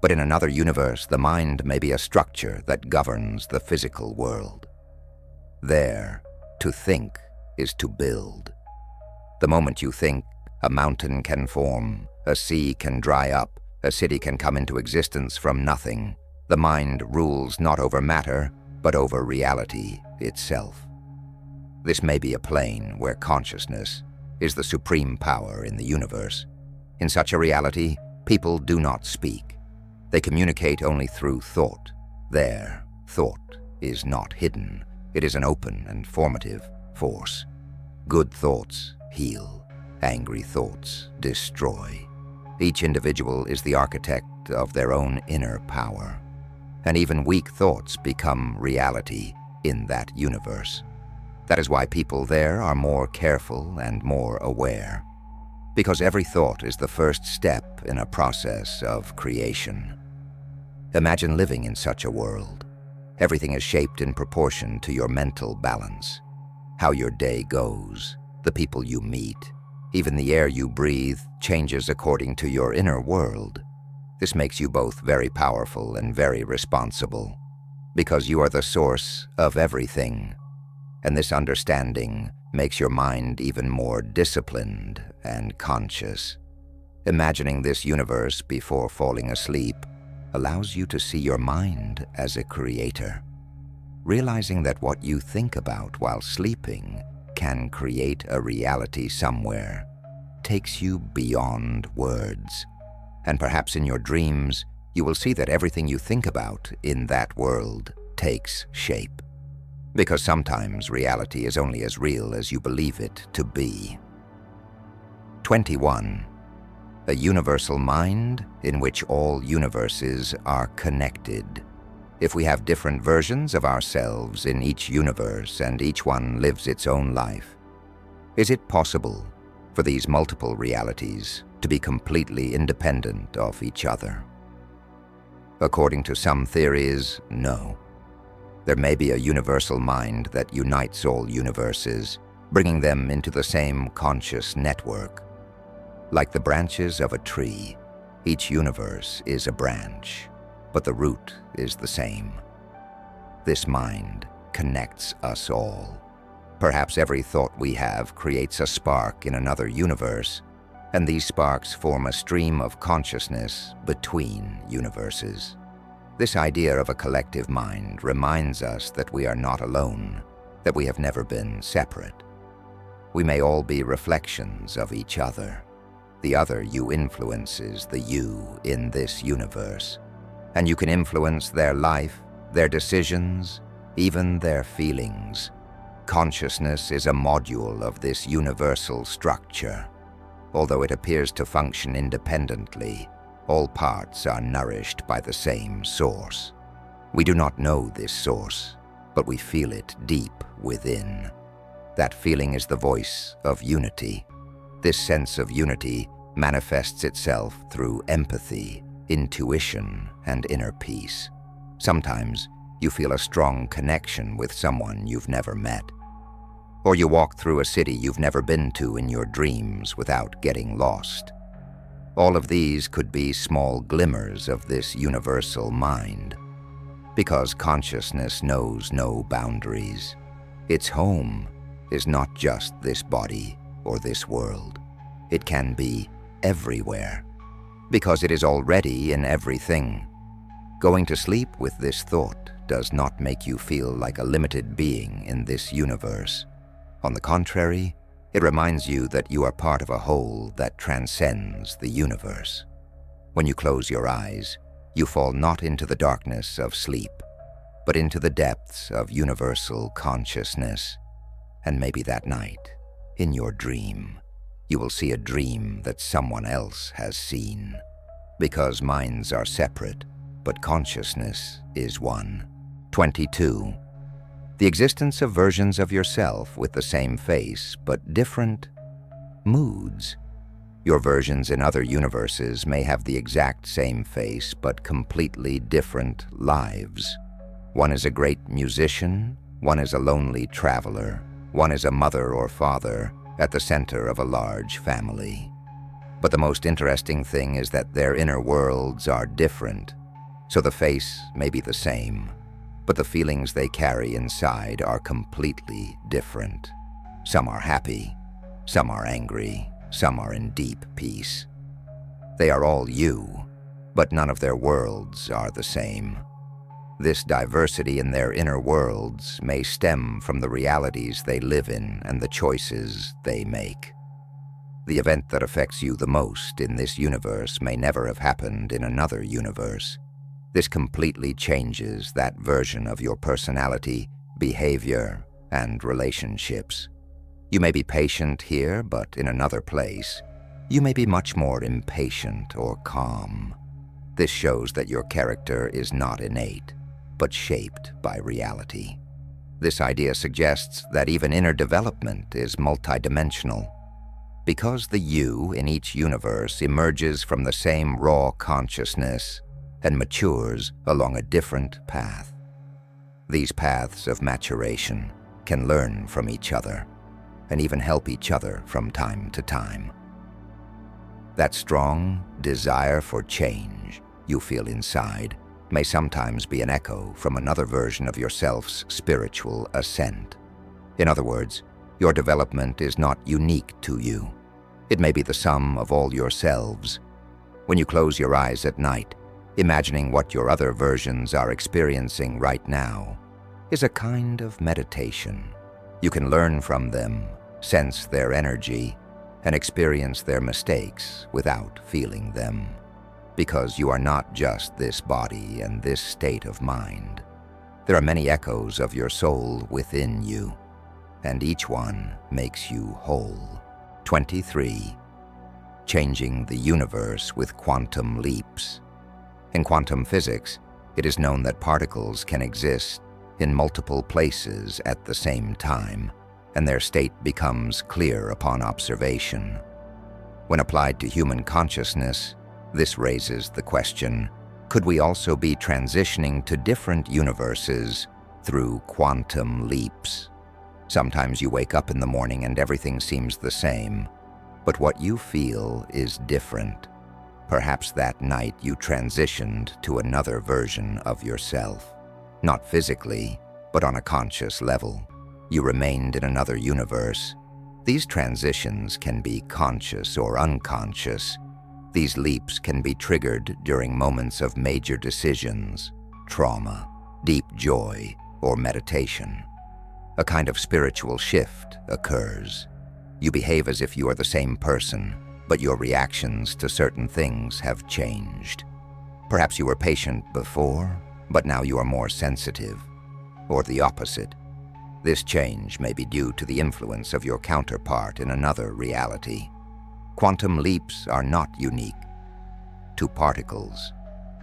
But in another universe, the mind may be a structure that governs the physical world. There, to think is to build. The moment you think, a mountain can form, a sea can dry up, a city can come into existence from nothing. The mind rules not over matter, but over reality itself. This may be a plane where consciousness is the supreme power in the universe. In such a reality, people do not speak. They communicate only through thought. There, thought is not hidden. It is an open and formative force. Good thoughts heal. Angry thoughts destroy. Each individual is the architect of their own inner power. And even weak thoughts become reality in that universe. That is why people there are more careful and more aware. Because every thought is the first step in a process of creation. Imagine living in such a world. Everything is shaped in proportion to your mental balance. How your day goes, the people you meet, even the air you breathe changes according to your inner world. This makes you both very powerful and very responsible, because you are the source of everything. And this understanding makes your mind even more disciplined and conscious. Imagining this universe before falling asleep allows you to see your mind as a creator. Realizing that what you think about while sleeping can create a reality somewhere takes you beyond words. And perhaps in your dreams, you will see that everything you think about in that world takes shape. Because sometimes reality is only as real as you believe it to be. 21. A universal mind in which all universes are connected. If we have different versions of ourselves in each universe and each one lives its own life, is it possible for these multiple realities to be completely independent of each other? According to some theories, no. There may be a universal mind that unites all universes, bringing them into the same conscious network. Like the branches of a tree, each universe is a branch, but the root is the same. This mind connects us all. Perhaps every thought we have creates a spark in another universe, and these sparks form a stream of consciousness between universes. This idea of a collective mind reminds us that we are not alone, that we have never been separate. We may all be reflections of each other. The other you influences the you in this universe, and you can influence their life, their decisions, even their feelings. Consciousness is a module of this universal structure. Although it appears to function independently, all parts are nourished by the same source. We do not know this source, but we feel it deep within. That feeling is the voice of unity. This sense of unity manifests itself through empathy, intuition, and inner peace. Sometimes you feel a strong connection with someone you've never met. Or you walk through a city you've never been to in your dreams without getting lost. All of these could be small glimmers of this universal mind. Because consciousness knows no boundaries. Its home is not just this body or this world. It can be everywhere, because it is already in everything. Going to sleep with this thought does not make you feel like a limited being in this universe. On the contrary, it reminds you that you are part of a whole that transcends the universe. When you close your eyes, you fall not into the darkness of sleep, but into the depths of universal consciousness. And maybe that night, in your dream, you will see a dream that someone else has seen. Because minds are separate, but consciousness is one. 22. The existence of versions of yourself with the same face, but different moods. Your versions in other universes may have the exact same face, but completely different lives. One is a great musician, one is a lonely traveler, one is a mother or father at the center of a large family. But the most interesting thing is that their inner worlds are different. So the face may be the same, but the feelings they carry inside are completely different. Some are happy, some are angry, some are in deep peace. They are all you, but none of their worlds are the same. This diversity in their inner worlds may stem from the realities they live in and the choices they make. The event that affects you the most in this universe may never have happened in another universe. This completely changes that version of your personality, behavior, and relationships. You may be patient here, but in another place, you may be much more impatient or calm. This shows that your character is not innate, but shaped by reality. This idea suggests that even inner development is multidimensional. Because the you in each universe emerges from the same raw consciousness and matures along a different path. These paths of maturation can learn from each other and even help each other from time to time. That strong desire for change you feel inside may sometimes be an echo from another version of yourself's spiritual ascent. In other words, your development is not unique to you. It may be the sum of all yourselves. When you close your eyes at night, imagining what your other versions are experiencing right now is a kind of meditation. You can learn from them, sense their energy, and experience their mistakes without feeling them. Because you are not just this body and this state of mind. There are many echoes of your soul within you, and each one makes you whole. 23. Changing the universe with quantum leaps. In quantum physics, it is known that particles can exist in multiple places at the same time, and their state becomes clear upon observation. When applied to human consciousness, this raises the question, could we also be transitioning to different universes through quantum leaps? Sometimes you wake up in the morning and everything seems the same, but what you feel is different. Perhaps that night you transitioned to another version of yourself. Not physically, but on a conscious level. You remained in another universe. These transitions can be conscious or unconscious. These leaps can be triggered during moments of major decisions, trauma, deep joy, or meditation. A kind of spiritual shift occurs. You behave as if you are the same person, but your reactions to certain things have changed. Perhaps you were patient before, but now you are more sensitive, or the opposite. This change may be due to the influence of your counterpart in another reality. Quantum leaps are not unique to particles.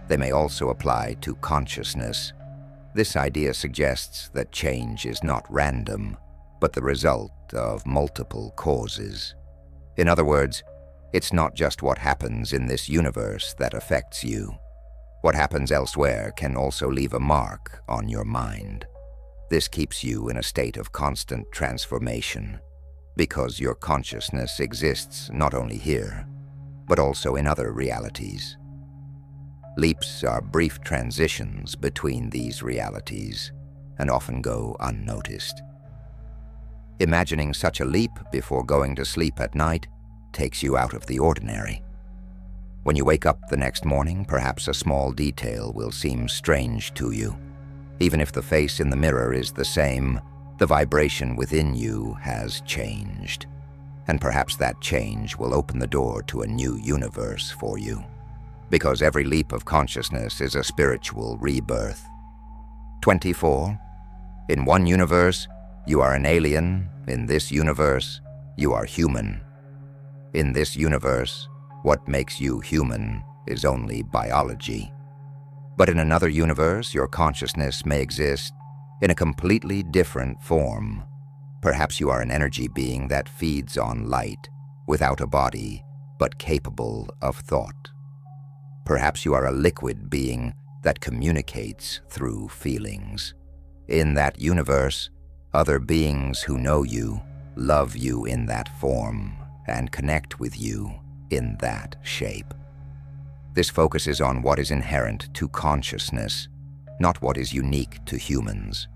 They may also apply to consciousness. This idea suggests that change is not random, but the result of multiple causes. In other words, it's not just what happens in this universe that affects you. What happens elsewhere can also leave a mark on your mind. This keeps you in a state of constant transformation, because your consciousness exists not only here, but also in other realities. Leaps are brief transitions between these realities and often go unnoticed. Imagining such a leap before going to sleep at night takes you out of the ordinary. When you wake up the next morning, perhaps a small detail will seem strange to you. Even if the face in the mirror is the same, the vibration within you has changed. And perhaps that change will open the door to a new universe for you. Because every leap of consciousness is a spiritual rebirth. 24. In one universe, you are an alien. In this universe, you are human. In this universe, what makes you human is only biology. But in another universe, your consciousness may exist in a completely different form. Perhaps you are an energy being that feeds on light, without a body, but capable of thought. Perhaps you are a liquid being that communicates through feelings. In that universe, other beings who know you, love you in that form, and connect with you in that shape. This focuses on what is inherent to consciousness, not what is unique to humans,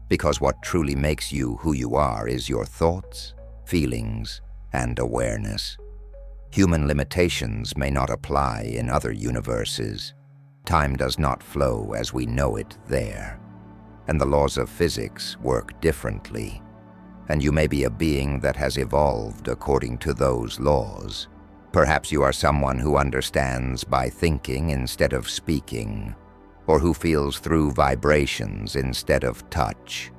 because what truly makes you who you are is your thoughts, feelings, and awareness. Human limitations may not apply in other universes. Time does not flow as we know it there, and the laws of physics work differently. And you may be a being that has evolved according to those laws. Perhaps you are someone who understands by thinking instead of speaking, or who feels through vibrations instead of touch.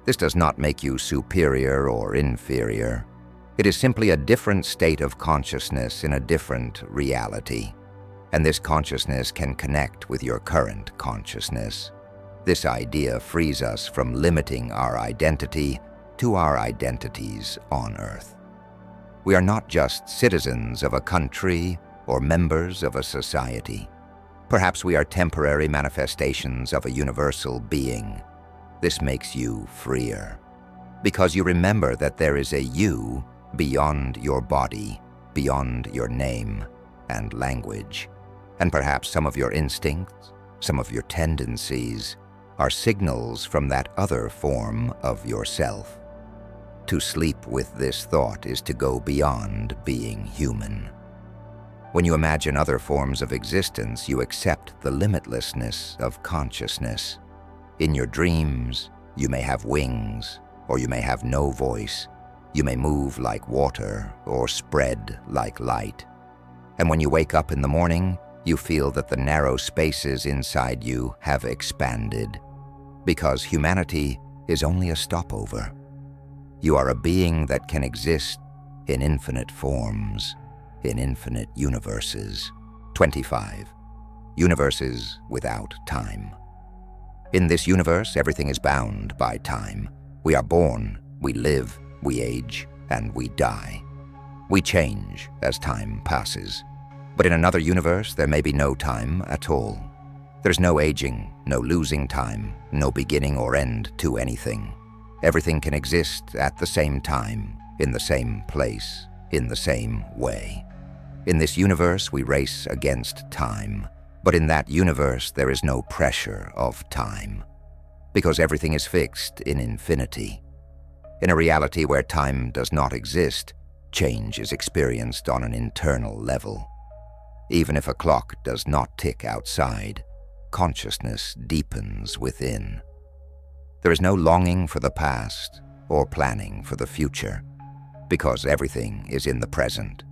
This does not make you superior or inferior. It is simply a different state of consciousness in a different reality, and this consciousness can connect with your current consciousness. This idea frees us from limiting our identity to our identities on Earth. We are not just citizens of a country or members of a society. Perhaps we are temporary manifestations of a universal being. This makes you freer, because you remember that there is a you beyond your body, beyond your name and language. And perhaps some of your instincts, some of your tendencies, are signals from that other form of yourself. To sleep with this thought is to go beyond being human. When you imagine other forms of existence, you accept the limitlessness of consciousness. In your dreams, you may have wings, or you may have no voice. You may move like water or spread like light. And when you wake up in the morning, you feel that the narrow spaces inside you have expanded, because humanity is only a stopover. You are a being that can exist in infinite forms, in infinite universes. 25. Universes without time. In this universe, everything is bound by time. We are born, we live, we age, and we die. We change as time passes. But in another universe, there may be no time at all. There's no aging, no losing time, no beginning or end to anything. Everything can exist at the same time, in the same place, in the same way. In this universe, we race against time, but in that universe, there is no pressure of time, because everything is fixed in infinity. In a reality where time does not exist, change is experienced on an internal level. Even if a clock does not tick outside, consciousness deepens within. There is no longing for the past or planning for the future, because everything is in the present.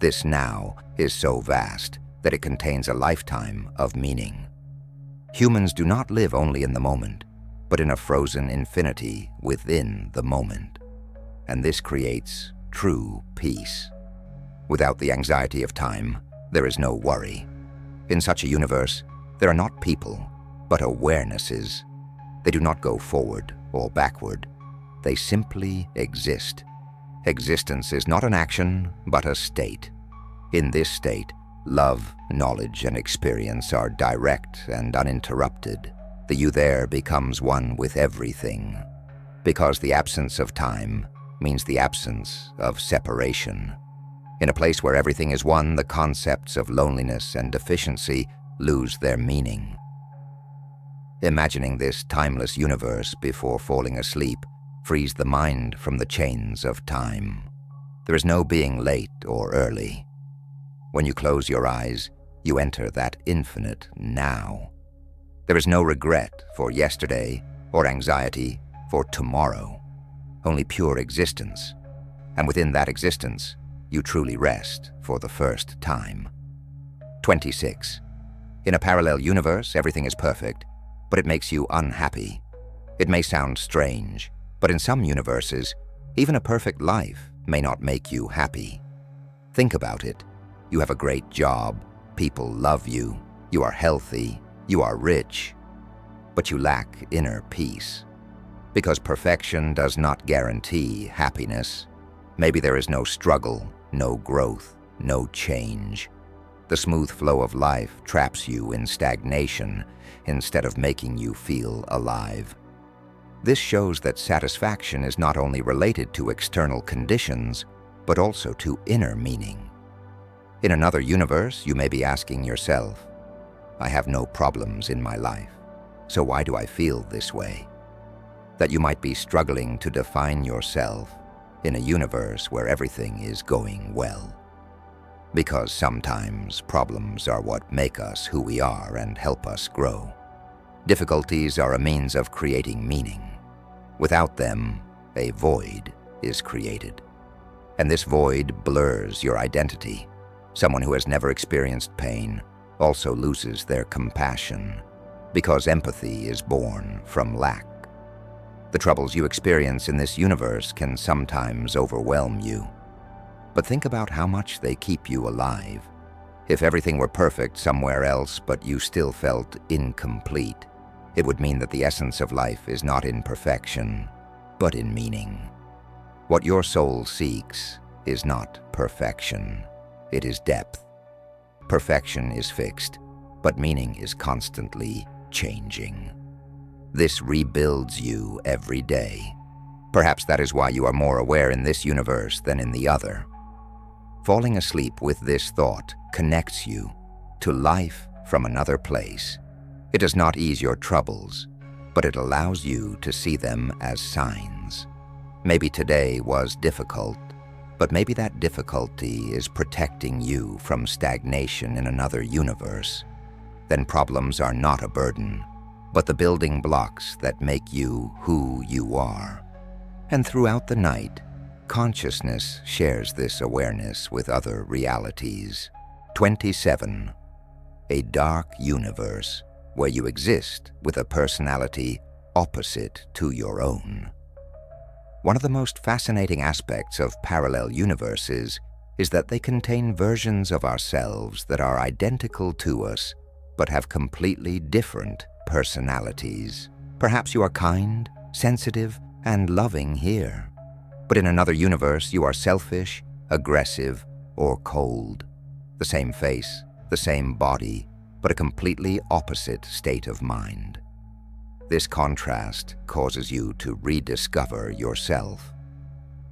This now is so vast that it contains a lifetime of meaning. Humans do not live only in the moment, but in a frozen infinity within the moment. And this creates true peace. Without the anxiety of time, there is no worry. In such a universe, there are not people, but awarenesses. They do not go forward or backward. They simply exist. Existence is not an action, but a state. In this state, love, knowledge, and experience are direct and uninterrupted. The you there becomes one with everything, because the absence of time means the absence of separation. In a place where everything is one, the concepts of loneliness and deficiency lose their meaning. Imagining this timeless universe before falling asleep frees the mind from the chains of time. There is no being late or early. When you close your eyes, you enter that infinite now. There is no regret for yesterday or anxiety for tomorrow, only pure existence. And within that existence, you truly rest for the first time. 26. In a parallel universe, everything is perfect, but it makes you unhappy. It may sound strange, but in some universes, even a perfect life may not make you happy. Think about it. You have a great job, people love you, you are healthy, you are rich, but you lack inner peace. Because perfection does not guarantee happiness. Maybe there is no struggle, no growth, no change. The smooth flow of life traps you in stagnation instead of making you feel alive. This shows that satisfaction is not only related to external conditions, but also to inner meaning. In another universe, you may be asking yourself, I have no problems in my life, so why do I feel this way? That you might be struggling to define yourself in a universe where everything is going well. Because sometimes problems are what make us who we are and help us grow. Difficulties are a means of creating meaning. Without them, a void is created. And this void blurs your identity. Someone who has never experienced pain also loses their compassion, because empathy is born from lack. The troubles you experience in this universe can sometimes overwhelm you. But think about how much they keep you alive. If everything were perfect somewhere else, but you still felt incomplete, it would mean that the essence of life is not in perfection, but in meaning. What your soul seeks is not perfection, it is depth. Perfection is fixed, but meaning is constantly changing. This rebuilds you every day. Perhaps that is why you are more aware in this universe than in the other. Falling asleep with this thought connects you to life from another place. It does not ease your troubles, but it allows you to see them as signs. Maybe today was difficult, but maybe that difficulty is protecting you from stagnation in another universe. Then problems are not a burden, but the building blocks that make you who you are. And throughout the night, consciousness shares this awareness with other realities. 27. A dark universe where you exist with a personality opposite to your own. One of the most fascinating aspects of parallel universes is that they contain versions of ourselves that are identical to us, but have completely different personalities. Perhaps you are kind, sensitive, and loving here. But in another universe, you are selfish, aggressive, or cold. The same face, the same body, but a completely opposite state of mind. This contrast causes you to rediscover yourself.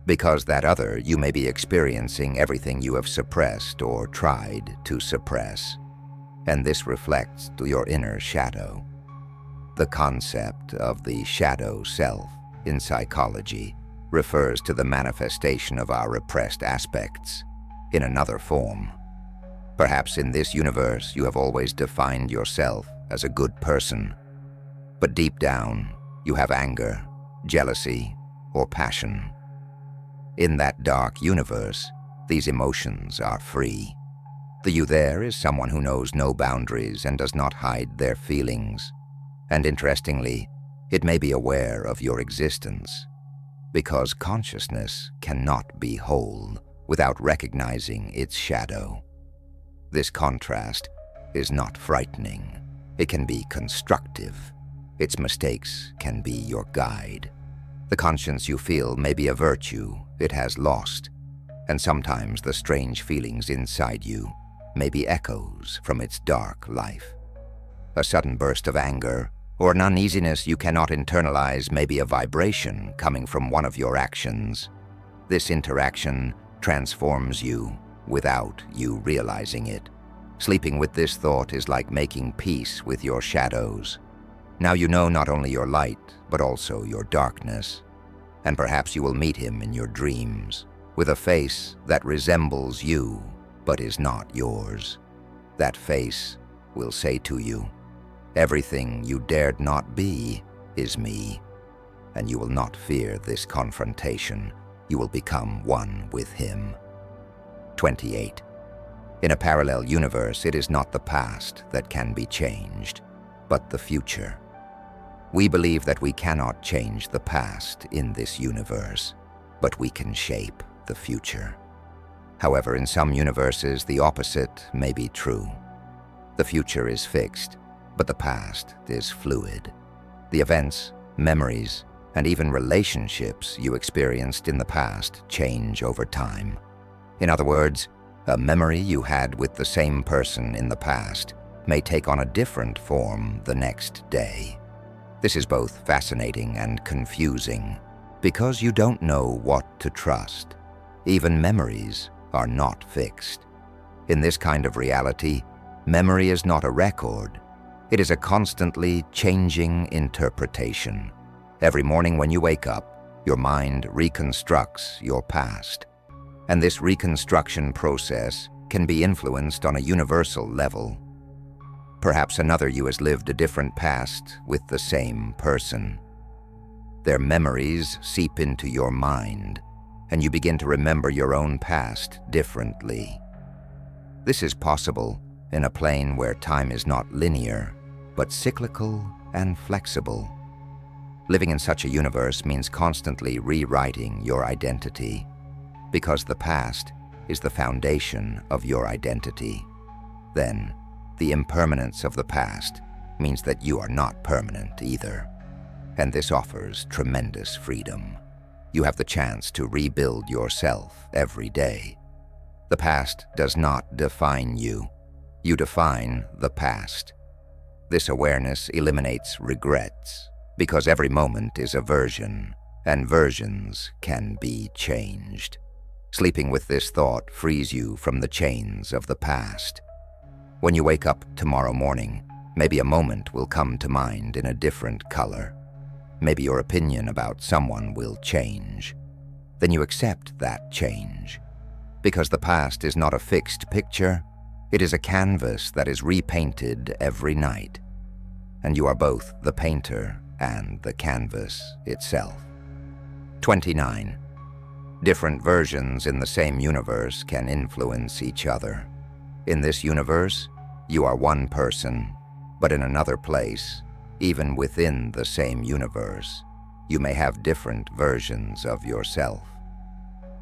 Because that other, you may be experiencing everything you have suppressed or tried to suppress. And this reflects to your inner shadow. The concept of the shadow self in psychology refers to the manifestation of our repressed aspects in another form. Perhaps in this universe you have always defined yourself as a good person, but deep down you have anger, jealousy, or passion. In that dark universe, these emotions are free. The you there is someone who knows no boundaries and does not hide their feelings. And interestingly, It may be aware of your existence, because consciousness cannot be whole without recognizing its shadow. This contrast is not frightening. It can be constructive. Its mistakes can be your guide. The conscience you feel may be a virtue it has lost, and sometimes the strange feelings inside you may be echoes from its dark life. A sudden burst of anger or an uneasiness you cannot internalize may be a vibration coming from one of your actions. This interaction transforms you without you realizing it. Sleeping with this thought is like making peace with your shadows. Now you know not only your light, but also your darkness. And perhaps you will meet him in your dreams, with a face that resembles you, but is not yours. That face will say to you, "Everything you dared not be is me." And you will not fear this confrontation. You will become one with him. 28. In a parallel universe, it is not the past that can be changed, but the future. We believe that we cannot change the past in this universe, but we can shape the future. However, in some universes, the opposite may be true. The future is fixed, but the past is fluid. The events, memories, and even relationships you experienced in the past change over time. In other words, a memory you had with the same person in the past may take on a different form the next day. This is both fascinating and confusing because you don't know what to trust. Even memories are not fixed. In this kind of reality, memory is not a record. It is a constantly changing interpretation. Every morning when you wake up, your mind reconstructs your past. And this reconstruction process can be influenced on a universal level. Perhaps another you has lived a different past with the same person. Their memories seep into your mind, and you begin to remember your own past differently. This is possible in a plane where time is not linear, but cyclical and flexible. Living in such a universe means constantly rewriting your identity, because the past is the foundation of your identity. Then, the impermanence of the past means that you are not permanent either. And this offers tremendous freedom. You have the chance to rebuild yourself every day. The past does not define you. You define the past. This awareness eliminates regrets, because every moment is a version, and versions can be changed. Sleeping with this thought frees you from the chains of the past. When you wake up tomorrow morning, maybe a moment will come to mind in a different color. Maybe your opinion about someone will change. Then you accept that change. Because the past is not a fixed picture, it is a canvas that is repainted every night. And you are both the painter and the canvas itself. 29. Different versions in the same universe can influence each other. In this universe, you are one person, but in another place, even within the same universe, you may have different versions of yourself.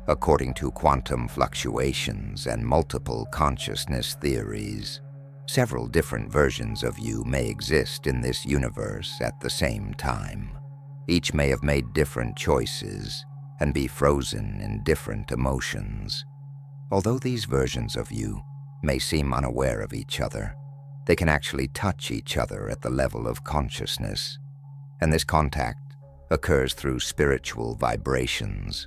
According to quantum fluctuations and multiple consciousness theories, several different versions of you may exist in this universe at the same time. Each may have made different choices and be frozen in different emotions. Although these versions of you may seem unaware of each other, they can actually touch each other at the level of consciousness. And this contact occurs through spiritual vibrations.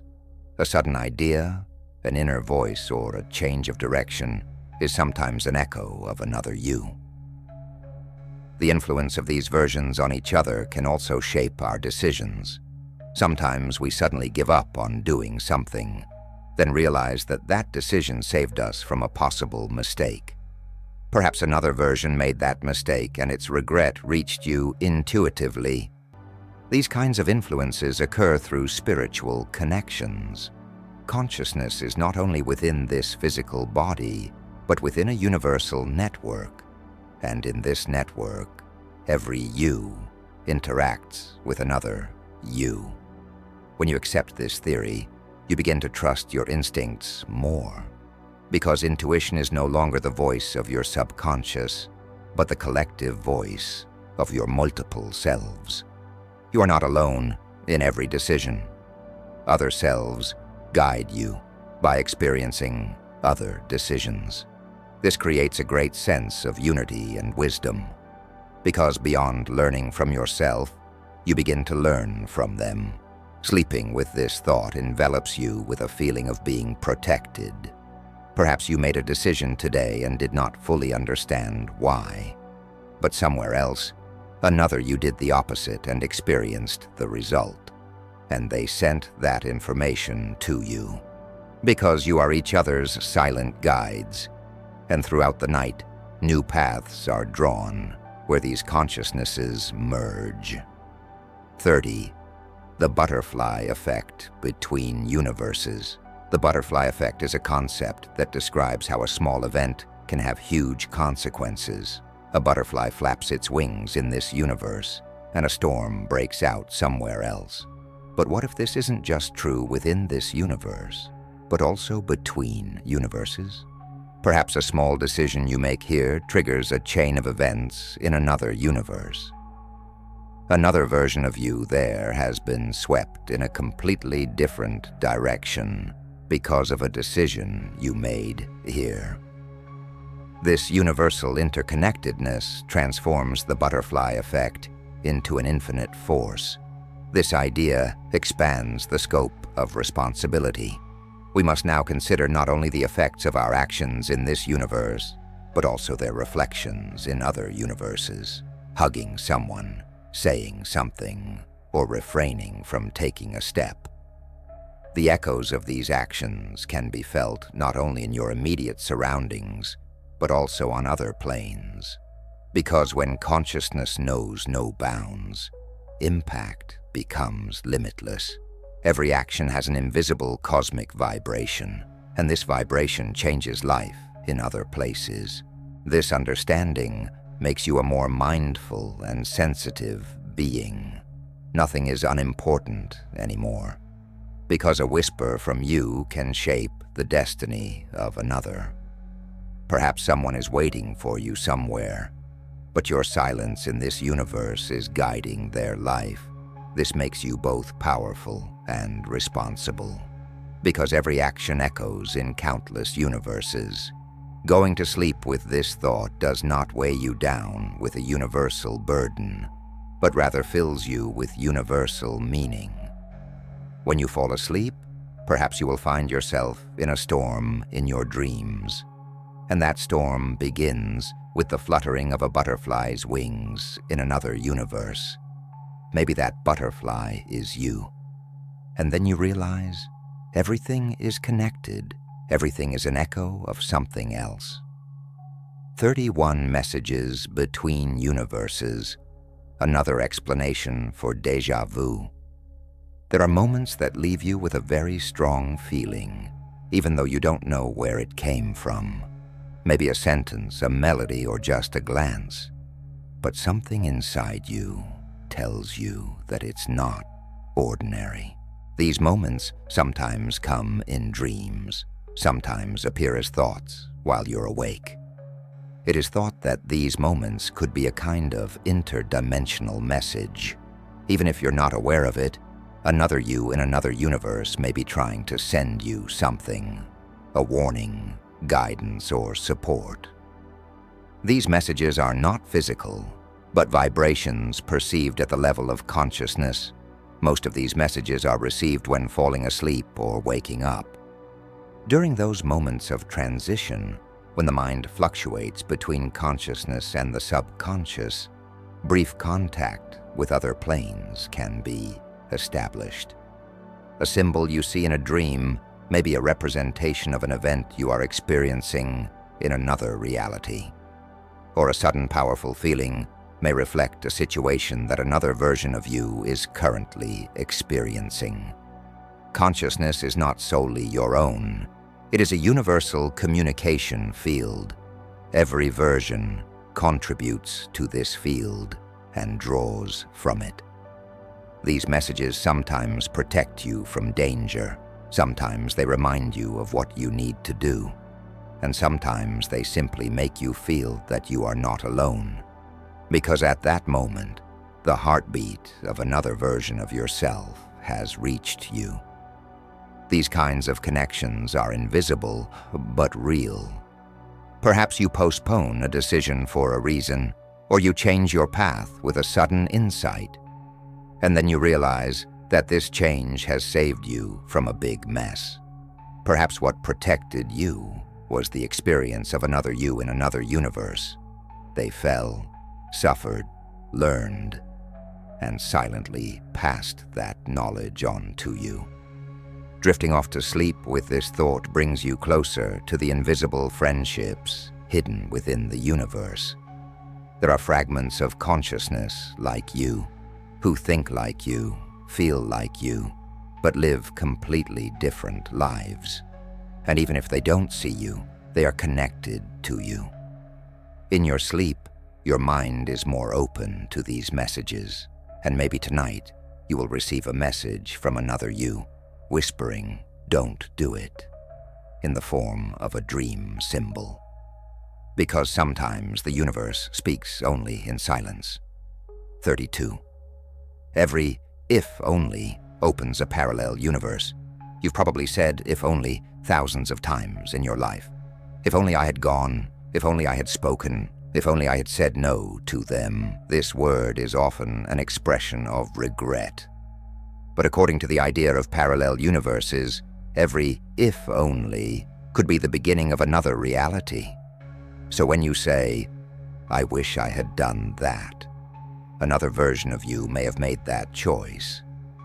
A sudden idea, an inner voice, or a change of direction is sometimes an echo of another you. The influence of these versions on each other can also shape our decisions. Sometimes we suddenly give up on doing something, then realize that that decision saved us from a possible mistake. Perhaps another version made that mistake and its regret reached you intuitively. These kinds of influences occur through spiritual connections. Consciousness is not only within this physical body, but within a universal network. And in this network, every you interacts with another you. When you accept this theory, you begin to trust your instincts more, because intuition is no longer the voice of your subconscious, but the collective voice of your multiple selves. You are not alone in every decision. Other selves guide you by experiencing other decisions. This creates a great sense of unity and wisdom, because beyond learning from yourself, you begin to learn from them. Sleeping with this thought envelops you with a feeling of being protected. Perhaps you made a decision today and did not fully understand why. But somewhere else, another you did the opposite and experienced the result. And they sent that information to you. Because you are each other's silent guides. And throughout the night, new paths are drawn where these consciousnesses merge. 30. The butterfly effect between universes. The butterfly effect is a concept that describes how a small event can have huge consequences. A butterfly flaps its wings in this universe, and a storm breaks out somewhere else. But what if this isn't just true within this universe, but also between universes? Perhaps a small decision you make here triggers a chain of events in another universe. Another version of you there has been swept in a completely different direction because of a decision you made here. This universal interconnectedness transforms the butterfly effect into an infinite force. This idea expands the scope of responsibility. We must now consider not only the effects of our actions in this universe, but also their reflections in other universes. Hugging someone, saying something, or refraining from taking a step. The echoes of these actions can be felt not only in your immediate surroundings, but also on other planes. Because when consciousness knows no bounds, impact becomes limitless. Every action has an invisible cosmic vibration, and this vibration changes life in other places. This understanding makes you a more mindful and sensitive being. Nothing is unimportant anymore, because a whisper from you can shape the destiny of another. Perhaps someone is waiting for you somewhere, but your silence in this universe is guiding their life. This makes you both powerful and responsible, because every action echoes in countless universes. Going to sleep with this thought does not weigh you down with a universal burden, but rather fills you with universal meaning. When you fall asleep, perhaps you will find yourself in a storm in your dreams, and that storm begins with the fluttering of a butterfly's wings in another universe. Maybe that butterfly is you. And then you realize everything is connected. Everything is an echo of something else. 31 messages between universes. Another explanation for déjà vu. There are moments that leave you with a very strong feeling, even though you don't know where it came from. Maybe a sentence, a melody, or just a glance. But something inside you tells you that it's not ordinary. These moments sometimes come in dreams, sometimes appear as thoughts while you're awake. It is thought that these moments could be a kind of interdimensional message. Even if you're not aware of it, another you in another universe may be trying to send you something, a warning, guidance, or support. These messages are not physical, but vibrations perceived at the level of consciousness. Most of these messages are received when falling asleep or waking up. During those moments of transition, when the mind fluctuates between consciousness and the subconscious, brief contact with other planes can be established. A symbol you see in a dream may be a representation of an event you are experiencing in another reality. Or a sudden powerful feeling may reflect a situation that another version of you is currently experiencing. Consciousness is not solely your own. It is a universal communication field. Every version contributes to this field. and draws from it. These messages sometimes protect you from danger, sometimes they remind you of what you need to do, and sometimes they simply make you feel that you are not alone. Because at that moment, the heartbeat of another version of yourself has reached you. These kinds of connections are invisible, but real. Perhaps you postpone a decision for a reason, or you change your path with a sudden insight. And then you realize that this change has saved you from a big mess. Perhaps what protected you was the experience of another you in another universe. They fell, suffered, learned, and silently passed that knowledge on to you. Drifting off to sleep with this thought brings you closer to the invisible friendships hidden within the universe. There are fragments of consciousness like you, who think like you, feel like you, but live completely different lives. And even if they don't see you, they are connected to you. In your sleep, your mind is more open to these messages, and maybe tonight you will receive a message from another you, whispering, "Don't do it," in the form of a dream symbol. Because sometimes the universe speaks only in silence. 32. Every "if only" opens a parallel universe. You've probably said "if only" thousands of times in your life. If only I had gone, if only I had spoken, if only I had said no to them. This word is often an expression of regret. But according to the idea of parallel universes, every "if only" could be the beginning of another reality. So when you say, "I wish I had done that," another version of you may have made that choice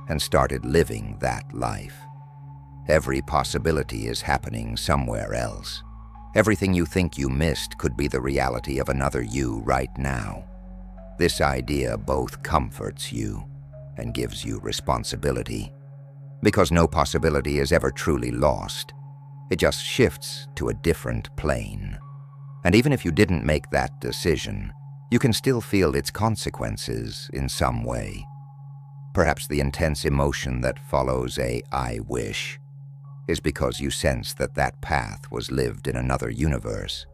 and started living that life. Every possibility is happening somewhere else. Everything you think you missed could be the reality of another you right now. This idea both comforts you and gives you responsibility, because no possibility is ever truly lost. It just shifts to a different plane. And even if you didn't make that decision, you can still feel its consequences in some way. Perhaps the intense emotion that follows a "I wish" is because you sense that that path was lived in another universe.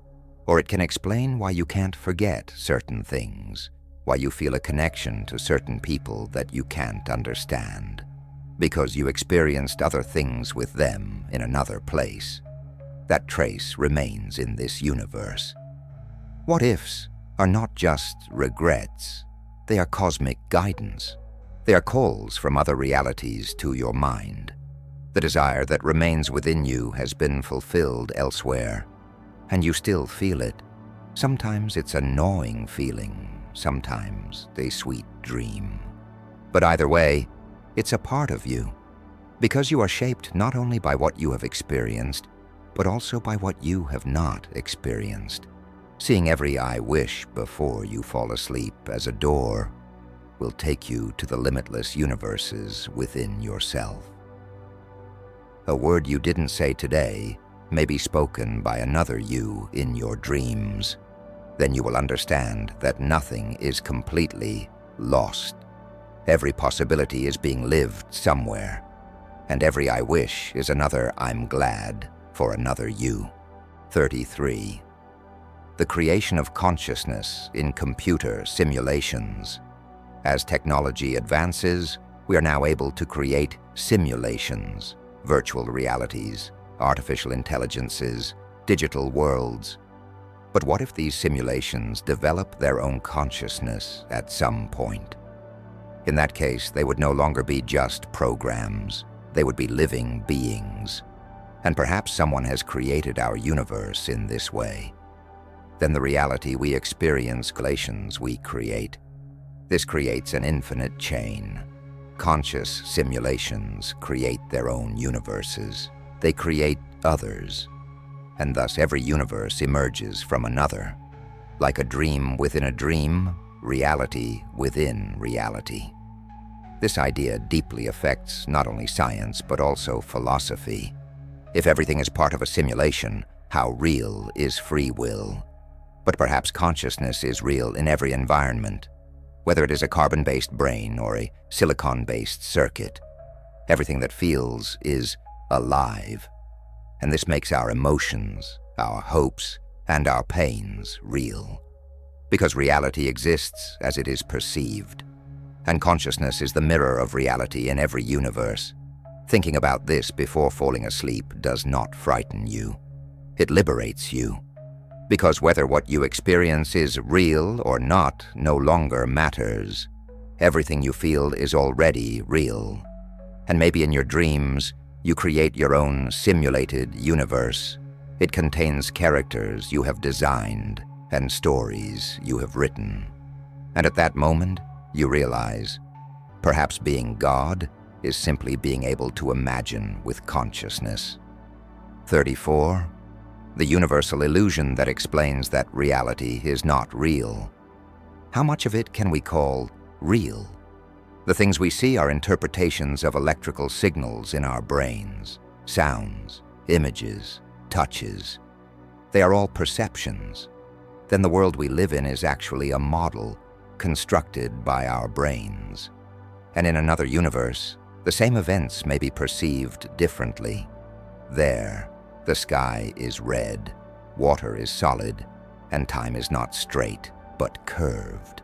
Or it can explain why you can't forget certain things, why you feel a connection to certain people that you can't understand, because you experienced other things with them in another place. That trace remains in this universe. What ifs are not just regrets, they are cosmic guidance. They are calls from other realities to your mind. The desire that remains within you has been fulfilled elsewhere, and you still feel it. Sometimes it's a gnawing feeling, sometimes a sweet dream. But either way, it's a part of you, because you are shaped not only by what you have experienced, but also by what you have not experienced. Seeing every "I wish" before you fall asleep as a door will take you to the limitless universes within yourself. A word you didn't say today may be spoken by another you in your dreams. Then you will understand that nothing is completely lost. Every possibility is being lived somewhere, and every "I wish" is another "I'm glad" for another you. 33. The creation of consciousness in computer simulations. As technology advances, we are now able to create simulations, virtual realities, artificial intelligences, digital worlds. But what if these simulations develop their own consciousness at some point? In that case, they would no longer be just programs. They would be living beings. And perhaps someone has created our universe in this way. Then the reality we experience, relations we create. This creates an infinite chain. Conscious simulations create their own universes. They create others. And thus every universe emerges from another. Like a dream within a dream, reality within reality. This idea deeply affects not only science but also philosophy. If everything is part of a simulation, how real is free will? But perhaps consciousness is real in every environment. Whether it is a carbon-based brain or a silicon-based circuit, everything that feels is alive. And this makes our emotions, our hopes, and our pains real. Because reality exists as it is perceived. And consciousness is the mirror of reality in every universe. Thinking about this before falling asleep does not frighten you. It liberates you. Because whether what you experience is real or not no longer matters. Everything you feel is already real. And maybe in your dreams, you create your own simulated universe. It contains characters you have designed and stories you have written. And at that moment, you realize, perhaps being God is simply being able to imagine with consciousness. 34. The universal illusion that explains that reality is not real. How much of it can we call real? The things we see are interpretations of electrical signals in our brains, sounds, images, touches. They are all perceptions. Then the world we live in is actually a model constructed by our brains. And in another universe, the same events may be perceived differently. There, the sky is red, water is solid, and time is not straight, but curved.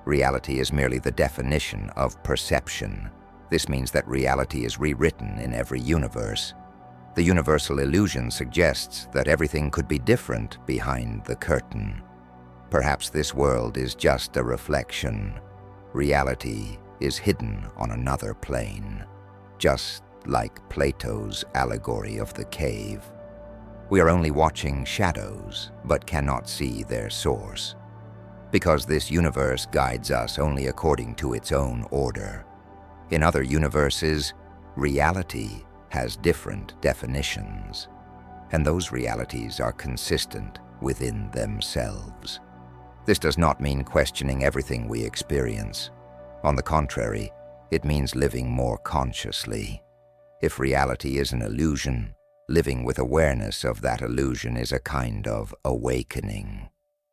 Reality is merely the definition of perception. This means that reality is rewritten in every universe. The universal illusion suggests that everything could be different behind the curtain. Perhaps this world is just a reflection. Reality is hidden on another plane, just like Plato's allegory of the cave. We are only watching shadows, but cannot see their source. Because this universe guides us only according to its own order. In other universes, reality has different definitions, and those realities are consistent within themselves. This does not mean questioning everything we experience. On the contrary, it means living more consciously. If reality is an illusion, living with awareness of that illusion is a kind of awakening.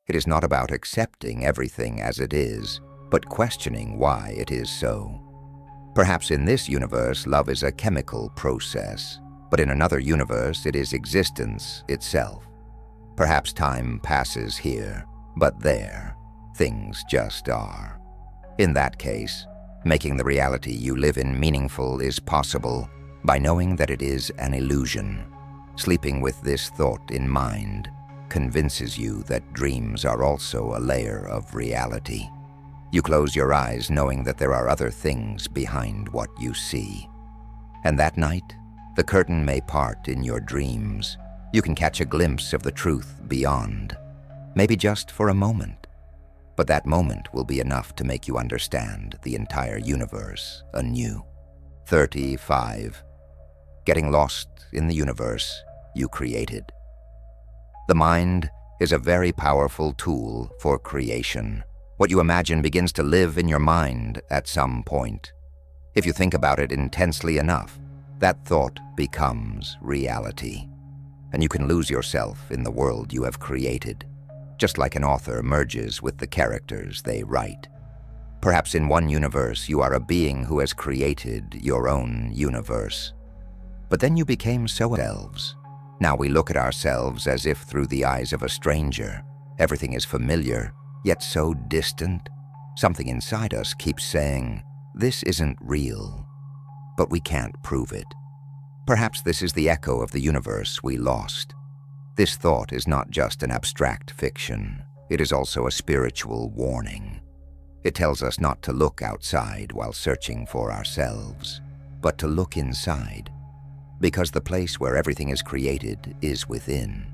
It is not about accepting everything as it is, but questioning why it is so. Perhaps in this universe, love is a chemical process, but in another universe, it is existence itself. Perhaps time passes here, but there, things just are. In that case, making the reality you live in meaningful is possible by knowing that it is an illusion. Sleeping with this thought in mind convinces you that dreams are also a layer of reality. You close your eyes knowing that there are other things behind what you see. And that night, the curtain may part in your dreams. You can catch a glimpse of the truth beyond, maybe just for a moment. But that moment will be enough to make you understand the entire universe anew. 35. Getting lost in the universe you created. The mind is a very powerful tool for creation. What you imagine begins to live in your mind at some point. If you think about it intensely enough, that thought becomes reality. And you can lose yourself in the world you have created, just like an author merges with the characters they write. Perhaps in one universe you are a being who has created your own universe. But then you became so ourselves. Now we look at ourselves as if through the eyes of a stranger. Everything is familiar, yet so distant. Something inside us keeps saying, "This isn't real." But we can't prove it. Perhaps this is the echo of the universe we lost. This thought is not just an abstract fiction. It is also a spiritual warning. It tells us not to look outside while searching for ourselves, but to look inside. Because the place where everything is created is within.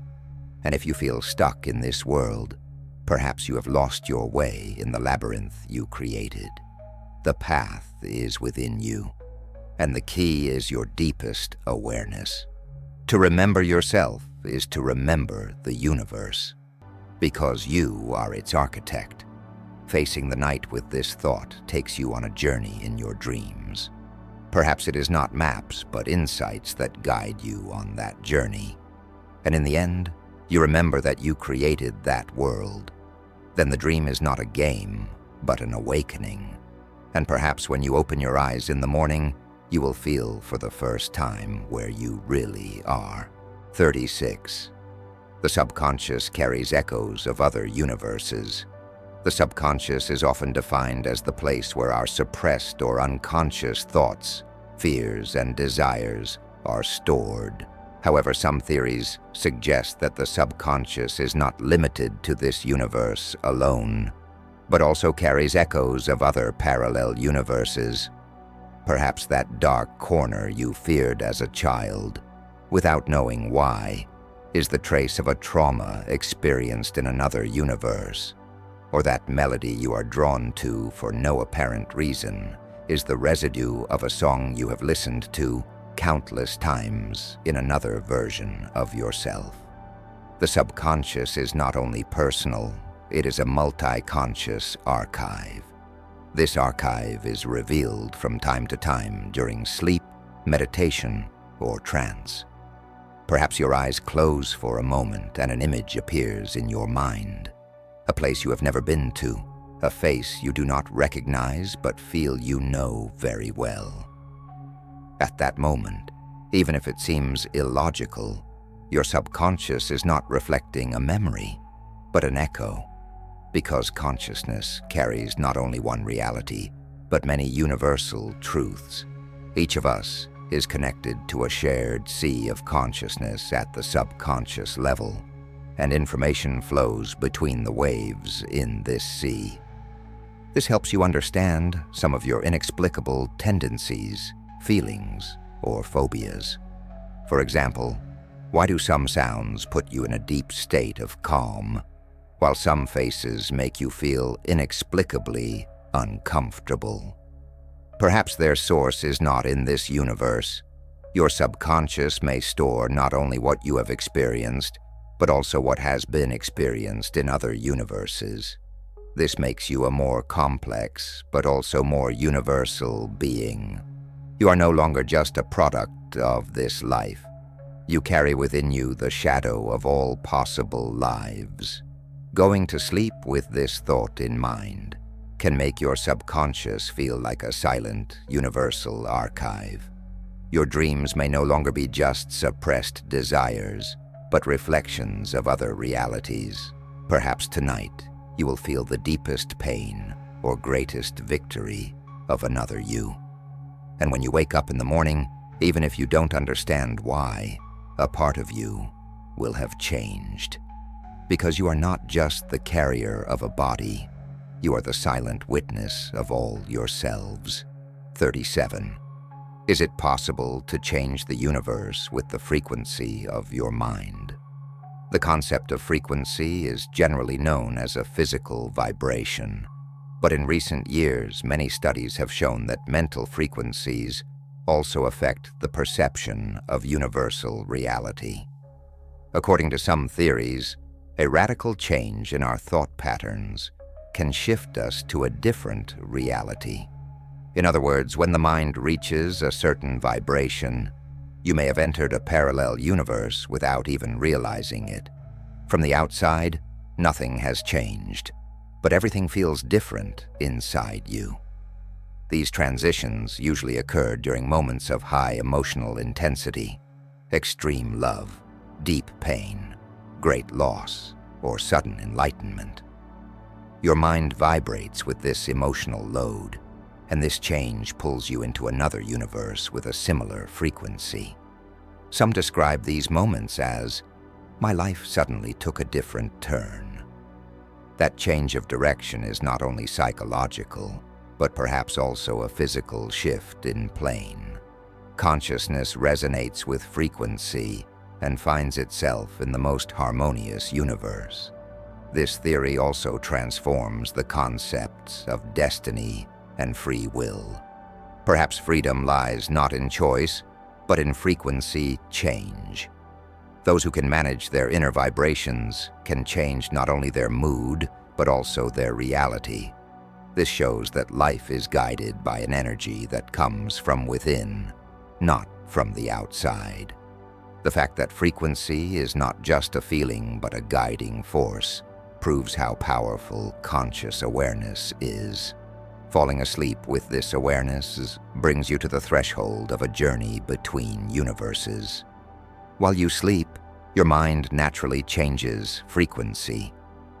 And if you feel stuck in this world, perhaps you have lost your way in the labyrinth you created. The path is within you, and the key is your deepest awareness. To remember yourself is to remember the universe, because you are its architect. Facing the night with this thought takes you on a journey in your dreams. Perhaps it is not maps, but insights that guide you on that journey. And in the end, you remember that you created that world. Then the dream is not a game, but an awakening. And perhaps when you open your eyes in the morning, you will feel for the first time where you really are. 36. The subconscious carries echoes of other universes. The subconscious is often defined as the place where our suppressed or unconscious thoughts, fears, and desires are stored. However, some theories suggest that the subconscious is not limited to this universe alone, but also carries echoes of other parallel universes. Perhaps that dark corner you feared as a child, without knowing why, is the trace of a trauma experienced in another universe. Or that melody you are drawn to for no apparent reason is the residue of a song you have listened to countless times in another version of yourself. The subconscious is not only personal, it is a multi-conscious archive. This archive is revealed from time to time during sleep, meditation, or trance. Perhaps your eyes close for a moment and an image appears in your mind. A place you have never been to, a face you do not recognize but feel you know very well. At that moment, even if it seems illogical, your subconscious is not reflecting a memory, but an echo, because consciousness carries not only one reality, but many universal truths. Each of us is connected to a shared sea of consciousness at the subconscious level, and information flows between the waves in this sea. This helps you understand some of your inexplicable tendencies, feelings, or phobias. For example, why do some sounds put you in a deep state of calm, while some faces make you feel inexplicably uncomfortable? Perhaps their source is not in this universe. Your subconscious may store not only what you have experienced, but also what has been experienced in other universes. This makes you a more complex, but also more universal being. You are no longer just a product of this life. You carry within you the shadow of all possible lives. Going to sleep with this thought in mind can make your subconscious feel like a silent, universal archive. Your dreams may no longer be just suppressed desires, but reflections of other realities. Perhaps tonight, you will feel the deepest pain or greatest victory of another you. And when you wake up in the morning, even if you don't understand why, a part of you will have changed. Because you are not just the carrier of a body, you are the silent witness of all yourselves. 37. Is it possible to change the universe with the frequency of your mind? The concept of frequency is generally known as a physical vibration, but in recent years, many studies have shown that mental frequencies also affect the perception of universal reality. According to some theories, a radical change in our thought patterns can shift us to a different reality. In other words, when the mind reaches a certain vibration, you may have entered a parallel universe without even realizing it. From the outside, nothing has changed, but everything feels different inside you. These transitions usually occur during moments of high emotional intensity, extreme love, deep pain, great loss, or sudden enlightenment. Your mind vibrates with this emotional load, and this change pulls you into another universe with a similar frequency. Some describe these moments as, "My life suddenly took a different turn." That change of direction is not only psychological, but perhaps also a physical shift in plane. Consciousness resonates with frequency and finds itself in the most harmonious universe. This theory also transforms the concepts of destiny and free will. Perhaps freedom lies not in choice, but in frequency change. Those who can manage their inner vibrations can change not only their mood, but also their reality. This shows that life is guided by an energy that comes from within, not from the outside. The fact that frequency is not just a feeling but a guiding force proves how powerful conscious awareness is. Falling asleep with this awareness brings you to the threshold of a journey between universes. While you sleep, your mind naturally changes frequency,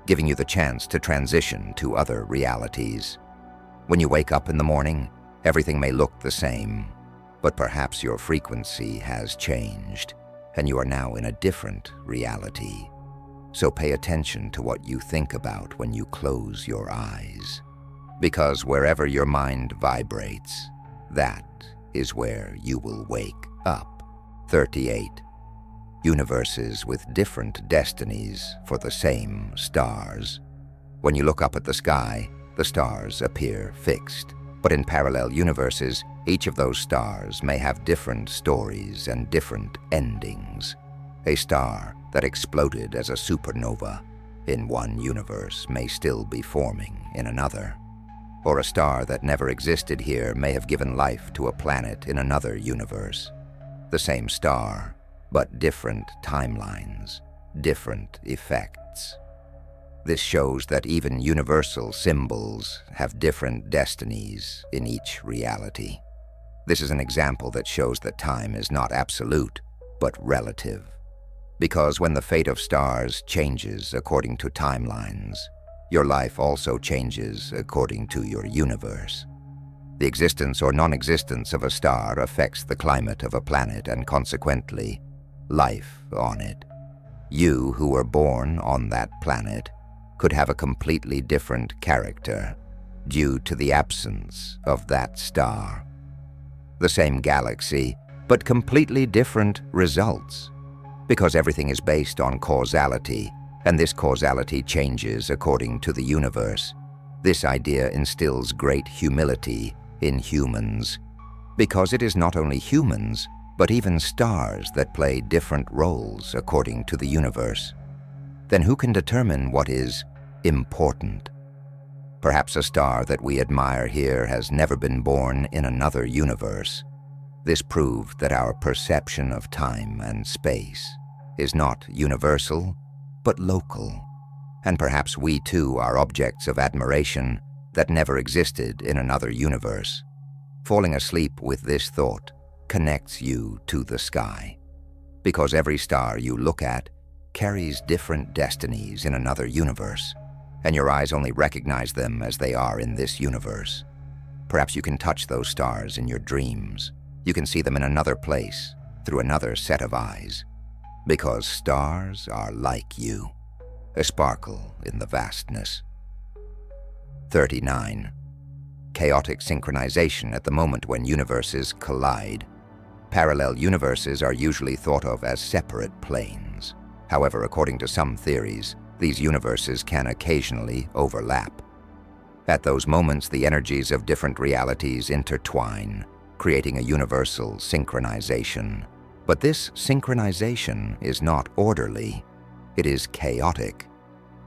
giving you the chance to transition to other realities. When you wake up in the morning, everything may look the same, but perhaps your frequency has changed, and you are now in a different reality. So pay attention to what you think about when you close your eyes, because wherever your mind vibrates, that is where you will wake up. 38. Universes with different destinies for the same stars. When you look up at the sky, the stars appear fixed. But in parallel universes, each of those stars may have different stories and different endings. A star that exploded as a supernova in one universe may still be forming in another. Or a star that never existed here may have given life to a planet in another universe. The same star, but different timelines, different effects. This shows that even universal symbols have different destinies in each reality. This is an example that shows that time is not absolute, but relative. Because when the fate of stars changes according to timelines, your life also changes according to your universe. The existence or non-existence of a star affects the climate of a planet and consequently, life on it. You who were born on that planet could have a completely different character due to the absence of that star. The same galaxy, but completely different results, because everything is based on causality, and this causality changes according to the universe. This idea instills great humility in humans, because it is not only humans, but even stars that play different roles according to the universe. Then who can determine what is important? Perhaps a star that we admire here has never been born in another universe. This proved that our perception of time and space is not universal, but local. And perhaps we too are objects of admiration that never existed in another universe. Falling asleep with this thought connects you to the sky, because every star you look at carries different destinies in another universe, and your eyes only recognize them as they are in this universe. Perhaps you can touch those stars in your dreams. You can see them in another place, through another set of eyes, because stars are like you, a sparkle in the vastness. 39. Chaotic synchronization at the moment when universes collide. Parallel universes are usually thought of as separate planes. However, according to some theories, these universes can occasionally overlap. At those moments, the energies of different realities intertwine, creating a universal synchronization. But this synchronization is not orderly. It is chaotic,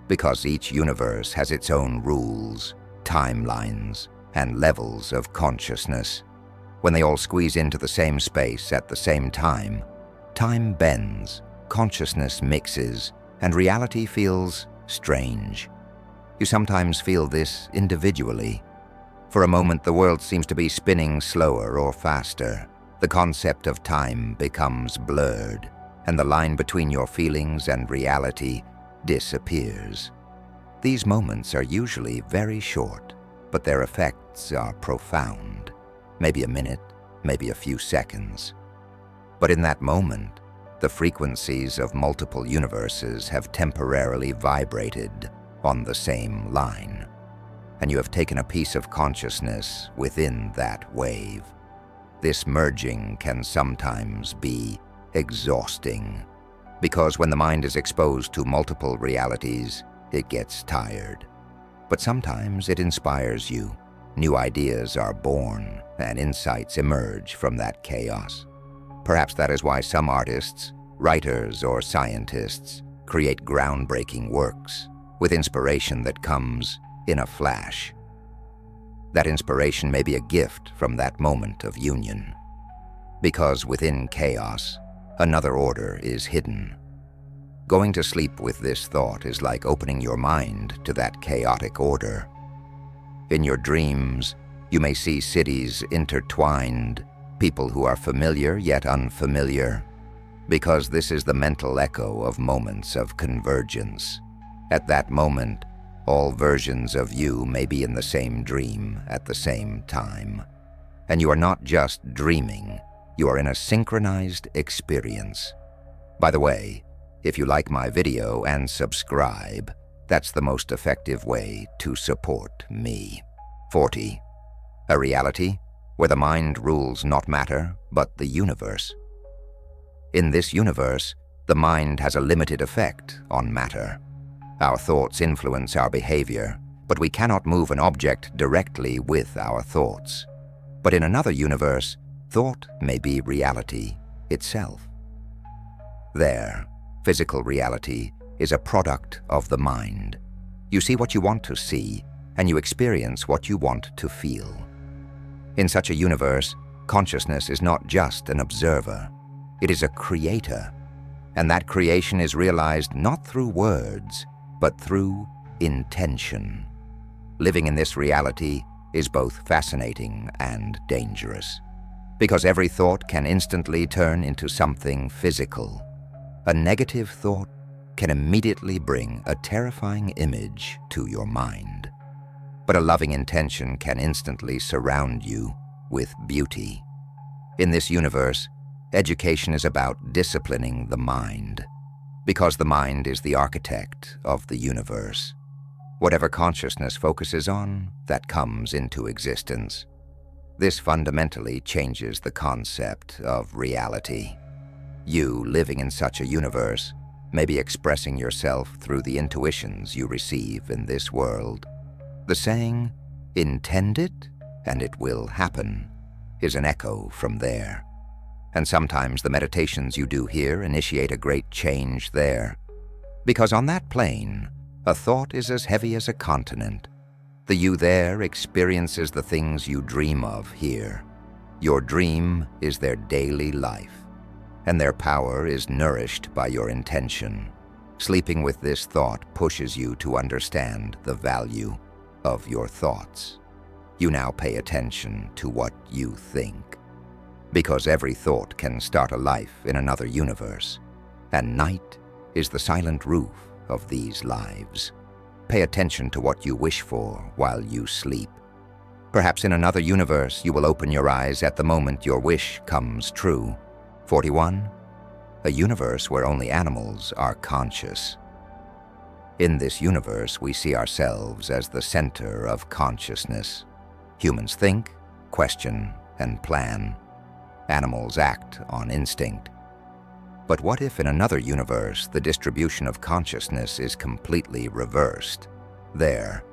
because each universe has its own rules, timelines, and levels of consciousness. When they all squeeze into the same space at the same time, time bends, consciousness mixes, and reality feels strange. You sometimes feel this individually. For a moment, the world seems to be spinning slower or faster. The concept of time becomes blurred, and the line between your feelings and reality disappears. These moments are usually very short, but their effects are profound. Maybe a minute, maybe a few seconds. But in that moment, the frequencies of multiple universes have temporarily vibrated on the same line, and you have taken a piece of consciousness within that wave. This merging can sometimes be exhausting, because when the mind is exposed to multiple realities, it gets tired. But sometimes it inspires you. New ideas are born, and insights emerge from that chaos. Perhaps that is why some artists, writers, or scientists create groundbreaking works with inspiration that comes in a flash. That inspiration may be a gift from that moment of union, because within chaos, another order is hidden. Going to sleep with this thought is like opening your mind to that chaotic order. In your dreams, you may see cities intertwined, people who are familiar yet unfamiliar, because this is the mental echo of moments of convergence. At that moment, all versions of you may be in the same dream at the same time. And you are not just dreaming, you are in a synchronized experience. By the way, if you like my video and subscribe, that's the most effective way to support me. 40. A reality where the mind rules not matter, but the universe. In this universe, the mind has a limited effect on matter. Our thoughts influence our behavior, but we cannot move an object directly with our thoughts. But in another universe, thought may be reality itself. There, physical reality is a product of the mind. You see what you want to see, and you experience what you want to feel. In such a universe, consciousness is not just an observer, it is a creator, and that creation is realized not through words, but through intention. Living in this reality is both fascinating and dangerous, because every thought can instantly turn into something physical. A negative thought can immediately bring a terrifying image to your mind, but a loving intention can instantly surround you with beauty. In this universe, education is about disciplining the mind, because the mind is the architect of the universe. Whatever consciousness focuses on, that comes into existence. This fundamentally changes the concept of reality. You, living in such a universe, may be expressing yourself through the intuitions you receive in this world. The saying, "Intend it, and it will happen," is an echo from there. And sometimes the meditations you do here initiate a great change there. Because on that plane, a thought is as heavy as a continent. The you there experiences the things you dream of here. Your dream is their daily life, and their power is nourished by your intention. Sleeping with this thought pushes you to understand the value of your thoughts. You now pay attention to what you think, because every thought can start a life in another universe, and night is the silent roof of these lives. Pay attention to what you wish for while you sleep. Perhaps in another universe you will open your eyes at the moment your wish comes true. 41. A universe where only animals are conscious. In this universe, we see ourselves as the center of consciousness. Humans think, question, and plan. Animals act on instinct. But what if in another universe the distribution of consciousness is completely reversed? There,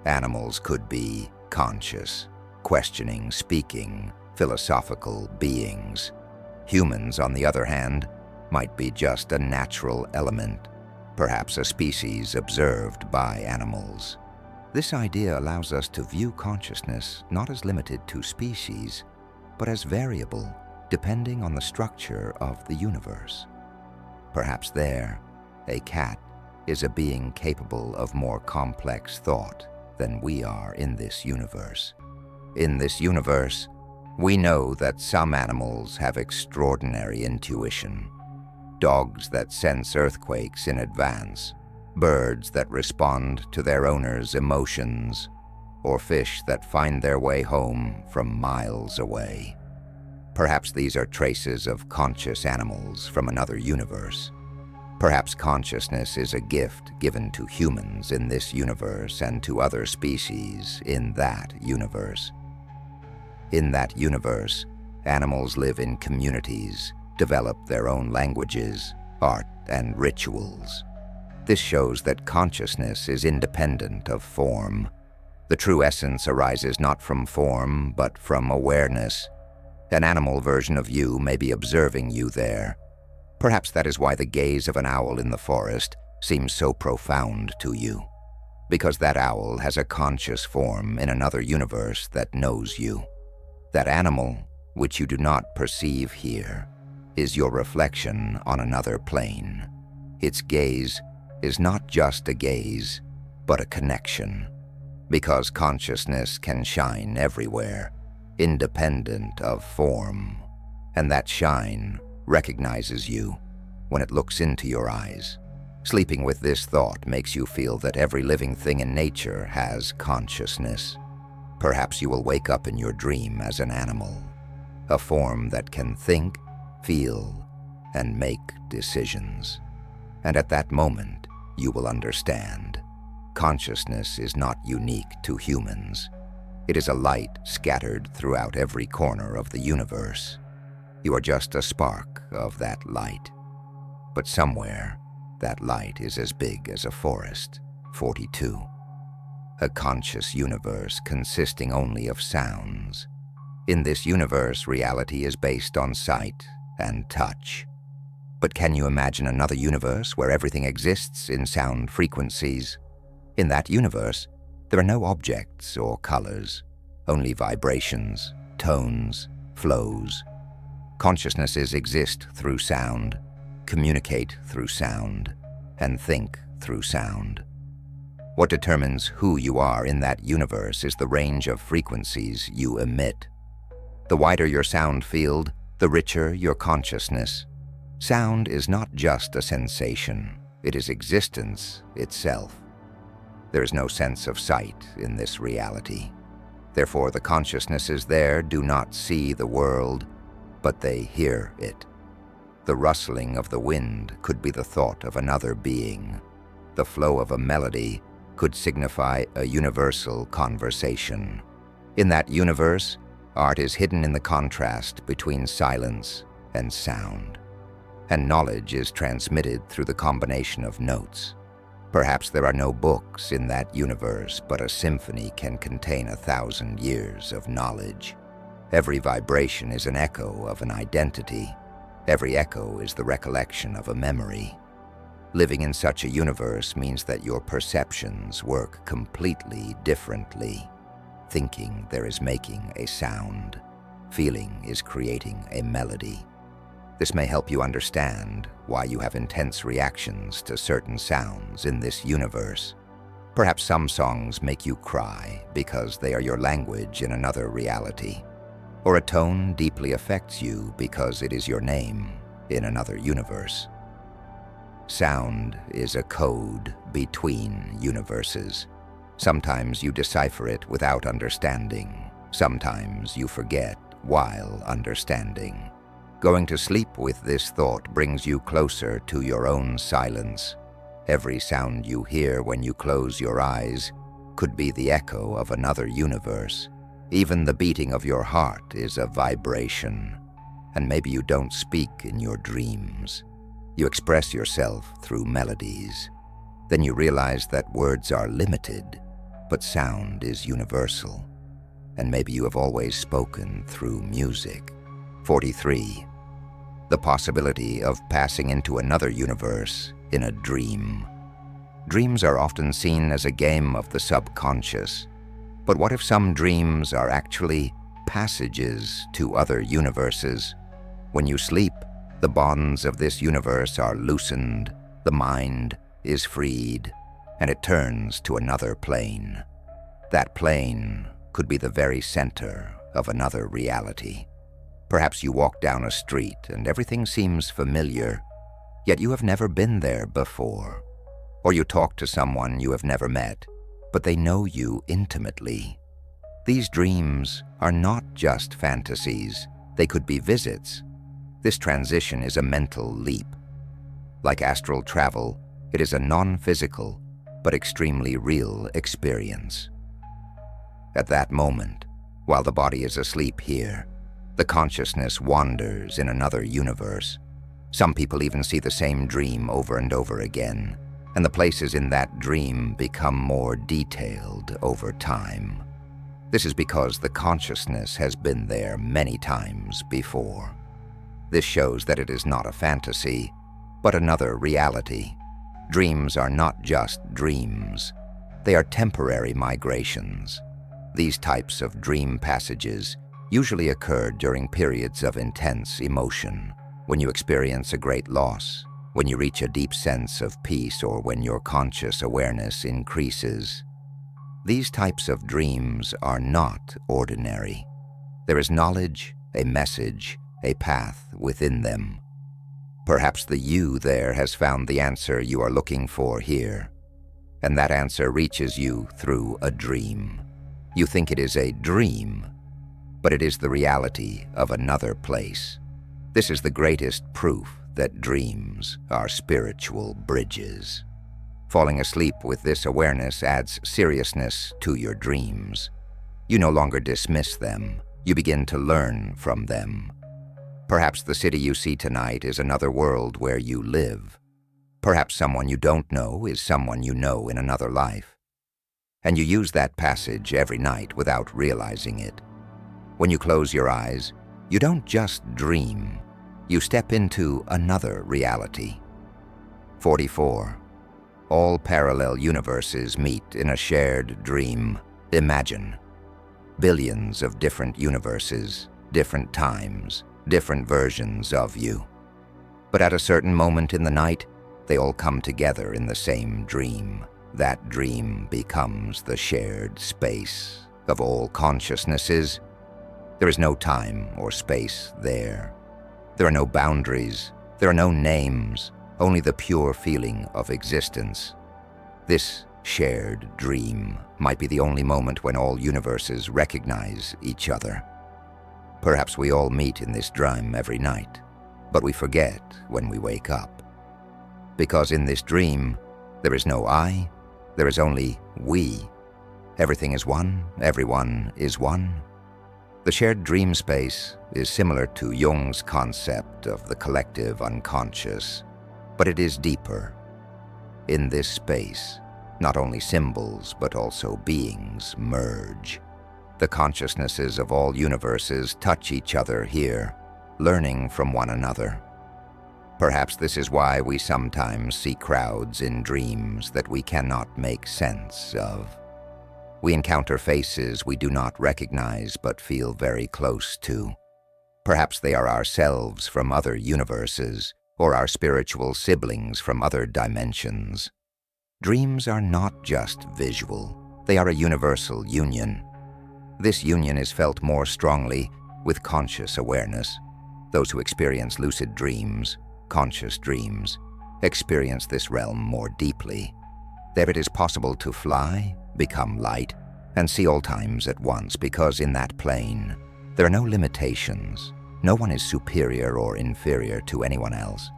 animals could be conscious, questioning, speaking, philosophical beings. Humans, on the other hand, might be just a natural element, perhaps a species observed by animals. This idea allows us to view consciousness not as limited to species, but as variable, depending on the structure of the universe. Perhaps there, a cat is a being capable of more complex thought than we are in this universe. In this universe, we know that some animals have extraordinary intuition. Dogs that sense earthquakes in advance, birds that respond to their owners' emotions, or fish that find their way home from miles away. Perhaps these are traces of conscious animals from another universe. Perhaps consciousness is a gift given to humans in this universe and to other species in that universe. In that universe, animals live in communities, develop their own languages, art, and rituals. This shows that consciousness is independent of form. The true essence arises not from form, but from awareness. An animal version of you may be observing you there. Perhaps that is why the gaze of an owl in the forest seems so profound to you, because that owl has a conscious form in another universe that knows you. That animal, which you do not perceive here, is your reflection on another plane. Its gaze is not just a gaze, but a connection, because consciousness can shine everywhere, independent of form, and that shine recognizes you when it looks into your eyes. Sleeping with this thought makes you feel that every living thing in nature has consciousness. Perhaps you will wake up in your dream as an animal, a form that can think, feel, and make decisions. And at that moment, you will understand. Consciousness is not unique to humans. It is a light scattered throughout every corner of the universe. You are just a spark of that light. But somewhere, that light is as big as a forest. 42. A conscious universe consisting only of sounds. In this universe, reality is based on sight and touch. But can you imagine another universe where everything exists in sound frequencies? In that universe, there are no objects or colors, only vibrations, tones, flows. Consciousnesses exist through sound, communicate through sound, and think through sound. What determines who you are in that universe is the range of frequencies you emit. The wider your sound field, the richer your consciousness. Sound is not just a sensation, it is existence itself. There is no sense of sight in this reality. Therefore, the consciousnesses there do not see the world, but they hear it. The rustling of the wind could be the thought of another being. The flow of a melody could signify a universal conversation. In that universe, art is hidden in the contrast between silence and sound, and knowledge is transmitted through the combination of notes. Perhaps there are no books in that universe, but a symphony can contain 1,000 years of knowledge. Every vibration is an echo of an identity. Every echo is the recollection of a memory. Living in such a universe means that your perceptions work completely differently. Thinking there is making a sound. Feeling is creating a melody. This may help you understand why you have intense reactions to certain sounds in this universe. Perhaps some songs make you cry because they are your language in another reality. Or a tone deeply affects you because it is your name in another universe. Sound is a code between universes. Sometimes you decipher it without understanding. Sometimes you forget while understanding. Going to sleep with this thought brings you closer to your own silence. Every sound you hear when you close your eyes could be the echo of another universe. Even the beating of your heart is a vibration. And maybe you don't speak in your dreams. You express yourself through melodies. Then you realize that words are limited, but sound is universal. And maybe you have always spoken through music. 43. The possibility of passing into another universe in a dream. Dreams are often seen as a game of the subconscious. But what if some dreams are actually passages to other universes? When you sleep, the bonds of this universe are loosened, the mind is freed, and it turns to another plane. That plane could be the very center of another reality. Perhaps you walk down a street and everything seems familiar, yet you have never been there before. Or you talk to someone you have never met, but they know you intimately. These dreams are not just fantasies, they could be visits. This transition is a mental leap. Like astral travel, it is a non-physical but extremely real experience. At that moment, while the body is asleep here, the consciousness wanders in another universe. Some people even see the same dream over and over again, and the places in that dream become more detailed over time. This is because the consciousness has been there many times before. This shows that it is not a fantasy, but another reality. Dreams are not just dreams. They are temporary migrations. These types of dream passages usually occur during periods of intense emotion, when you experience a great loss, when you reach a deep sense of peace, or when your conscious awareness increases. These types of dreams are not ordinary. There is knowledge, a message, a path within them. Perhaps the you there has found the answer you are looking for here, and that answer reaches you through a dream. You think it is a dream, but it is the reality of another place. This is the greatest proof that dreams are spiritual bridges. Falling asleep with this awareness adds seriousness to your dreams. You no longer dismiss them. You begin to learn from them. Perhaps the city you see tonight is another world where you live. Perhaps someone you don't know is someone you know in another life. And you use that passage every night without realizing it. When you close your eyes, you don't just dream. You step into another reality. 44. All parallel universes meet in a shared dream. Imagine. Billions of different universes, different times, different versions of you. But at a certain moment in the night, they all come together in the same dream. That dream becomes the shared space of all consciousnesses. There is no time or space there. There are no boundaries. There are no names, only the pure feeling of existence. This shared dream might be the only moment when all universes recognize each other. Perhaps we all meet in this dream every night, but we forget when we wake up. Because in this dream, there is no I, there is only we. Everything is one, everyone is one. The shared dream space is similar to Jung's concept of the collective unconscious, but it is deeper. In this space, not only symbols but also beings merge. The consciousnesses of all universes touch each other here, learning from one another. Perhaps this is why we sometimes see crowds in dreams that we cannot make sense of. We encounter faces we do not recognize but feel very close to. Perhaps they are ourselves from other universes, or our spiritual siblings from other dimensions. Dreams are not just visual. They are a universal union. This union is felt more strongly with conscious awareness. Those who experience lucid dreams, conscious dreams, experience this realm more deeply. There it is possible to fly, become light, and see all times at once, because in that plane, there are no limitations. No one is superior or inferior to anyone else.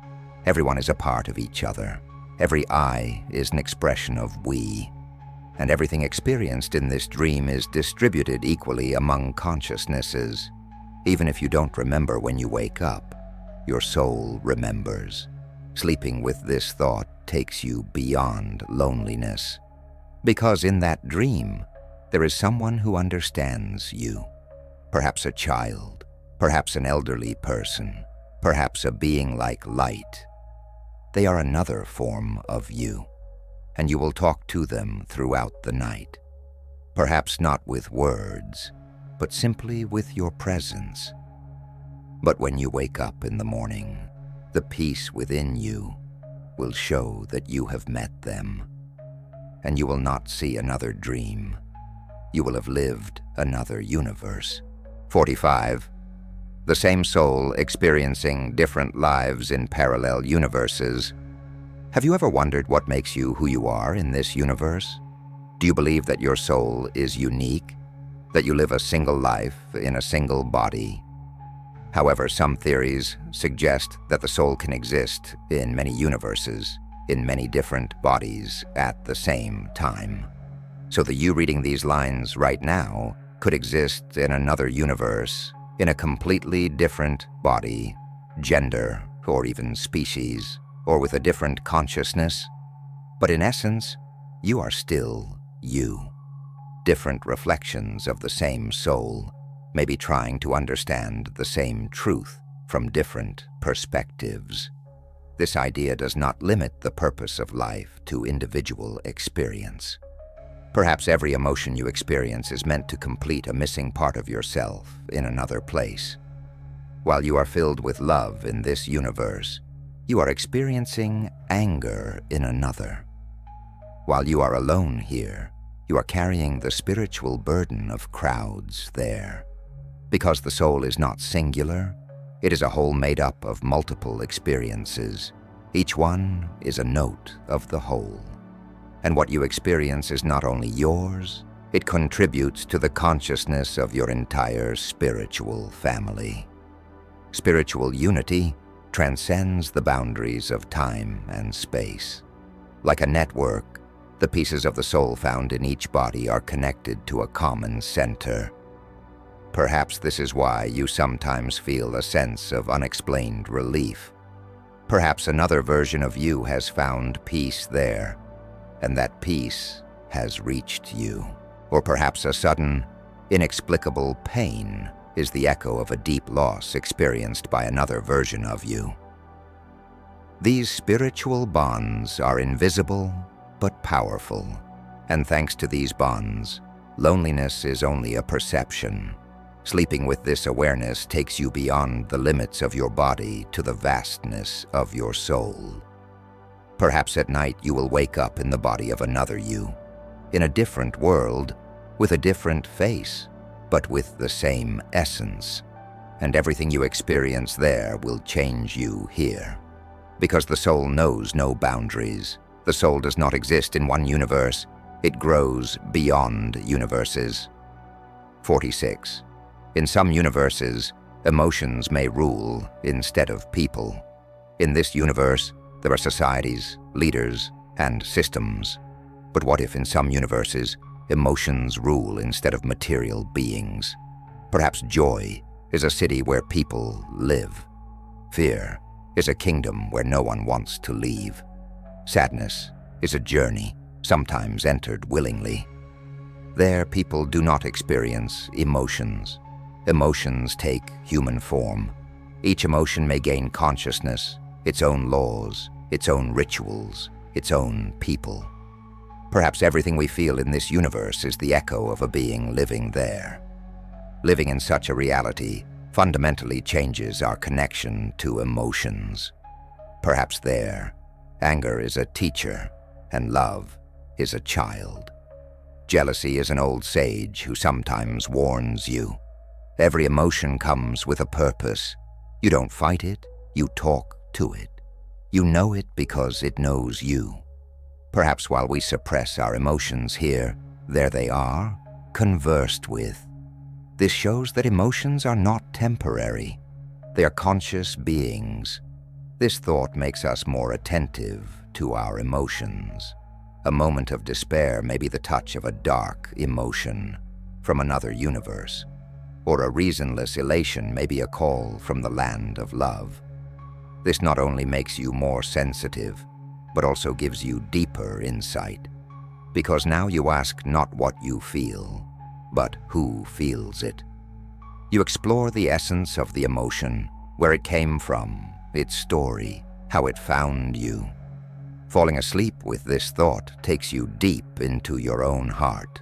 Everyone is a part of each other. Every I is an expression of we. And everything experienced in this dream is distributed equally among consciousnesses. Even if you don't remember when you wake up, your soul remembers. Sleeping with this thought takes you beyond loneliness. Because in that dream, there is someone who understands you. Perhaps a child, perhaps an elderly person, perhaps a being like light. They are another form of you, and you will talk to them throughout the night. Perhaps not with words, but simply with your presence. But when you wake up in the morning, the peace within you will show that you have met them. And you will not see another dream. You will have lived another universe. 45. The same soul experiencing different lives in parallel universes. Have you ever wondered what makes you who you are in this universe? Do you believe that your soul is unique? That you live a single life in a single body? However, some theories suggest that the soul can exist in many universes, in many different bodies at the same time. So the you reading these lines right now could exist in another universe, in a completely different body, gender, or even species, or with a different consciousness. But in essence, you are still you. Different reflections of the same soul, maybe trying to understand the same truth from different perspectives. This idea does not limit the purpose of life to individual experience. Perhaps every emotion you experience is meant to complete a missing part of yourself in another place. While you are filled with love in this universe, you are experiencing anger in another. While you are alone here, you are carrying the spiritual burden of crowds there. Because the soul is not singular, it is a whole made up of multiple experiences. Each one is a note of the whole. And what you experience is not only yours, it contributes to the consciousness of your entire spiritual family. Spiritual unity transcends the boundaries of time and space. Like a network, the pieces of the soul found in each body are connected to a common center. Perhaps this is why you sometimes feel a sense of unexplained relief. Perhaps another version of you has found peace there, and that peace has reached you. Or perhaps a sudden, inexplicable pain is the echo of a deep loss experienced by another version of you. These spiritual bonds are invisible but powerful, and thanks to these bonds, loneliness is only a perception. Sleeping with this awareness takes you beyond the limits of your body to the vastness of your soul. Perhaps at night you will wake up in the body of another you, in a different world, with a different face, but with the same essence, and everything you experience there will change you here. Because the soul knows no boundaries. The soul does not exist in one universe, it grows beyond universes. 46. In some universes, emotions may rule instead of people. In this universe, there are societies, leaders, and systems. But what if in some universes, emotions rule instead of material beings? Perhaps joy is a city where people live. Fear is a kingdom where no one wants to leave. Sadness is a journey, sometimes entered willingly. There, people do not experience emotions. Emotions take human form. Each emotion may gain consciousness, its own laws, its own rituals, its own people. Perhaps everything we feel in this universe is the echo of a being living there. Living in such a reality fundamentally changes our connection to emotions. Perhaps there, anger is a teacher, and love is a child. Jealousy is an old sage who sometimes warns you. Every emotion comes with a purpose. You don't fight it, you talk to it. You know it because it knows you. Perhaps while we suppress our emotions here, there they are, conversed with. This shows that emotions are not temporary. They are conscious beings. This thought makes us more attentive to our emotions. A moment of despair may be the touch of a dark emotion from another universe, or a reasonless elation may be a call from the land of love. This not only makes you more sensitive, but also gives you deeper insight, because now you ask not what you feel, but who feels it. You explore the essence of the emotion, where it came from, its story, how it found you. Falling asleep with this thought takes you deep into your own heart.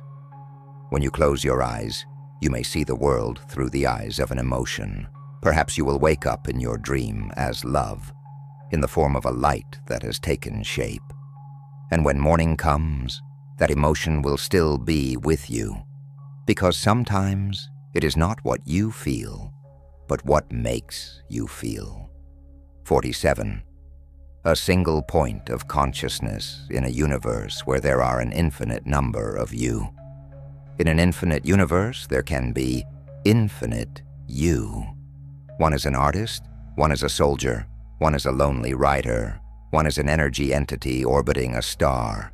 When you close your eyes, you may see the world through the eyes of an emotion. Perhaps you will wake up in your dream as love, in the form of a light that has taken shape. And when morning comes, that emotion will still be with you, because sometimes it is not what you feel, but what makes you feel. 47. A single point of consciousness in a universe where there are an infinite number of you. In an infinite universe, there can be infinite you. One is an artist, one is a soldier, one is a lonely writer, one is an energy entity orbiting a star.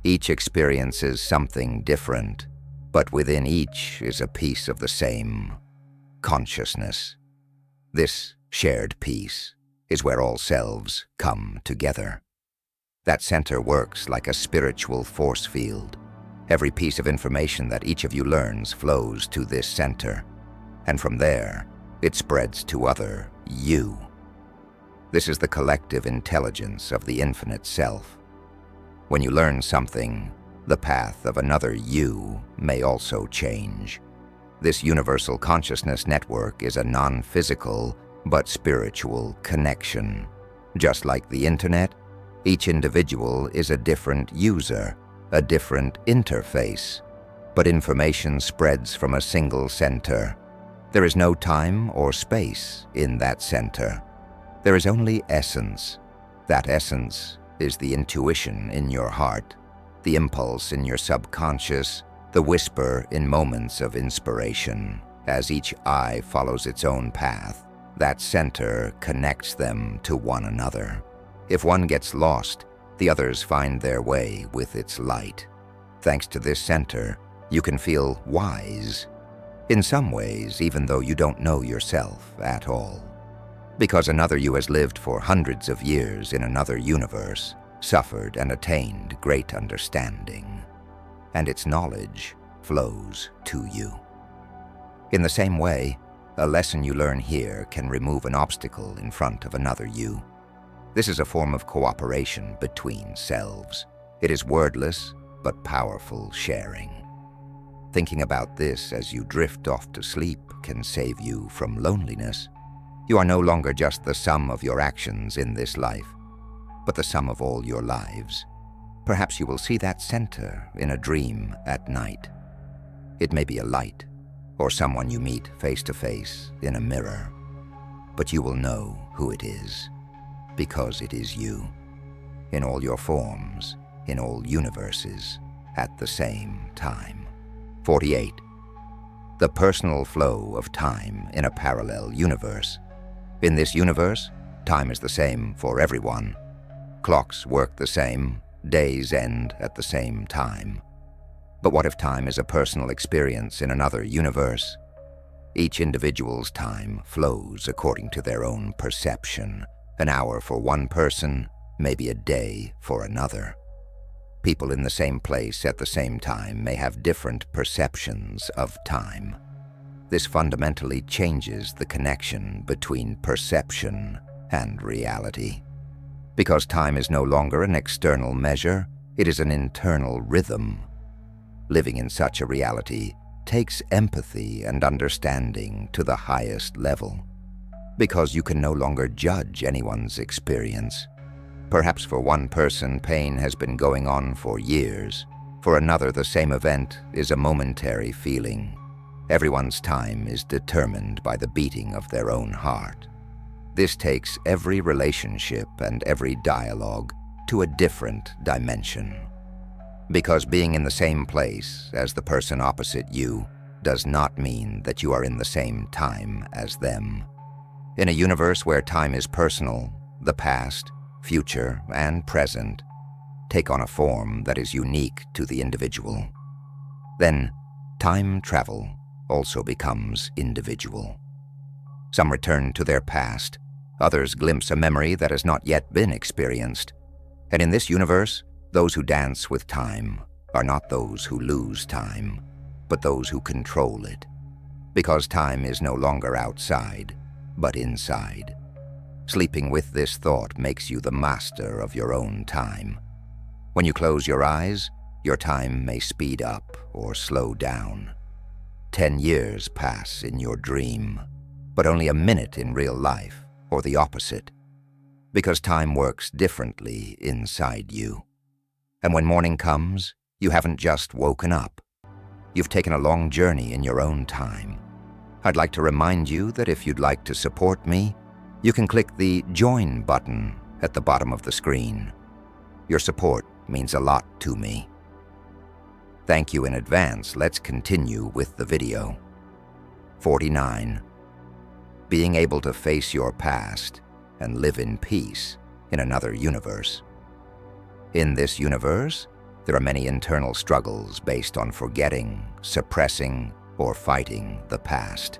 Each experiences something different, but within each is a piece of the same consciousness. This shared piece is where all selves come together. That center works like a spiritual force field. Every piece of information that each of you learns flows to this center, and from there, it spreads to other you. This is the collective intelligence of the infinite self. When you learn something, the path of another you may also change. This universal consciousness network is a non-physical but spiritual connection. Just like the internet, each individual is a different user, a different interface, but information spreads from a single center. There is no time or space in that center. There is only essence. That essence is the intuition in your heart, the impulse in your subconscious, the whisper in moments of inspiration. As each eye follows its own path, that center connects them to one another. If one gets lost, the others find their way with its light. Thanks to this center, you can feel wise. In some ways, even though you don't know yourself at all. Because another you has lived for hundreds of years in another universe, suffered and attained great understanding, and its knowledge flows to you. In the same way, a lesson you learn here can remove an obstacle in front of another you. This is a form of cooperation between selves. It is wordless but powerful sharing. Thinking about this as you drift off to sleep can save you from loneliness. You are no longer just the sum of your actions in this life, but the sum of all your lives. Perhaps you will see that center in a dream at night. It may be a light, or someone you meet face to face in a mirror, but you will know who it is, because it is you, in all your forms, in all universes, at the same time. 48. The personal flow of time in a parallel universe. In this universe, time is the same for everyone. Clocks work the same, days end at the same time. But what if time is a personal experience in another universe? Each individual's time flows according to their own perception. An hour for one person may be a day for another. People in the same place at the same time may have different perceptions of time. This fundamentally changes the connection between perception and reality. Because time is no longer an external measure, it is an internal rhythm. Living in such a reality takes empathy and understanding to the highest level, because you can no longer judge anyone's experience. Perhaps for one person, pain has been going on for years. For another, the same event is a momentary feeling. Everyone's time is determined by the beating of their own heart. This takes every relationship and every dialogue to a different dimension. Because being in the same place as the person opposite you does not mean that you are in the same time as them. In a universe where time is personal, the past, future, and present take on a form that is unique to the individual. Then, time travel also becomes individual. Some return to their past, others glimpse a memory that has not yet been experienced. And in this universe, those who dance with time are not those who lose time, but those who control it. Because time is no longer outside, but inside. Sleeping with this thought makes you the master of your own time. When you close your eyes, your time may speed up or slow down. 10 years pass in your dream, but only a minute in real life, or the opposite. Because time works differently inside you. And when morning comes, you haven't just woken up. You've taken a long journey in your own time. I'd like to remind you that if you'd like to support me, you can click the Join button at the bottom of the screen. Your support means a lot to me. Thank you in advance. Let's continue with the video. 49. Being able to face your past and live in peace in another universe. In this universe, there are many internal struggles based on forgetting, suppressing, or fighting the past.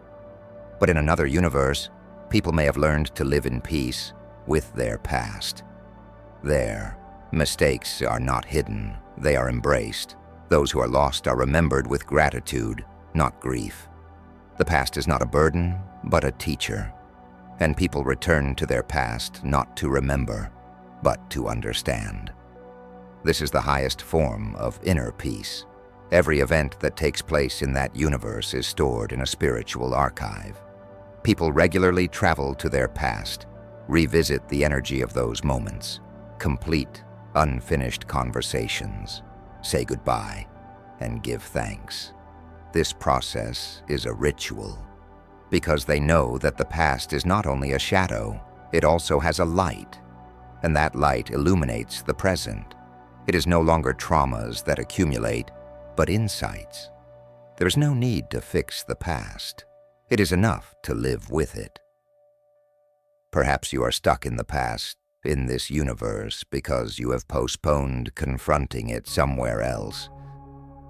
But in another universe, people may have learned to live in peace with their past. There, mistakes are not hidden, they are embraced. Those who are lost are remembered with gratitude, not grief. The past is not a burden, but a teacher. And people return to their past not to remember, but to understand. This is the highest form of inner peace. Every event that takes place in that universe is stored in a spiritual archive. People regularly travel to their past, Revisit the energy of those moments. Complete unfinished conversations. Say goodbye and give thanks. This process is a ritual because they know that the past is not only a shadow, it also has a light, and that light illuminates the present. It is no longer traumas that accumulate, but insights. There is no need to fix the past. It is enough to live with it. Perhaps you are stuck in the past, in this universe, because you have postponed confronting it somewhere else.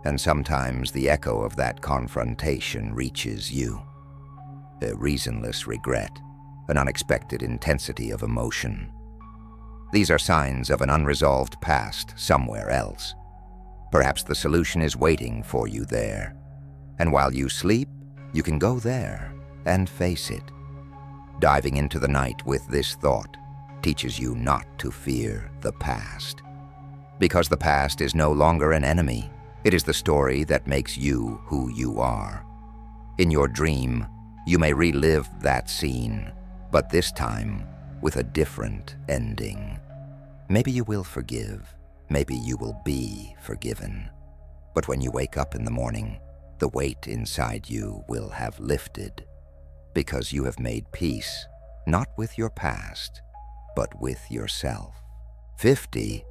And sometimes the echo of that confrontation reaches you. A reasonless regret, an unexpected intensity of emotion. These are signs of an unresolved past somewhere else. Perhaps the solution is waiting for you there. And while you sleep, you can go there and face it. Diving into the night with this thought teaches you not to fear the past. Because the past is no longer an enemy. It is the story that makes you who you are. In your dream, you may relive that scene, but this time with a different ending. Maybe you will forgive. Maybe you will be forgiven. But when you wake up in the morning, the weight inside you will have lifted, because you have made peace, not with your past, but with yourself. 50.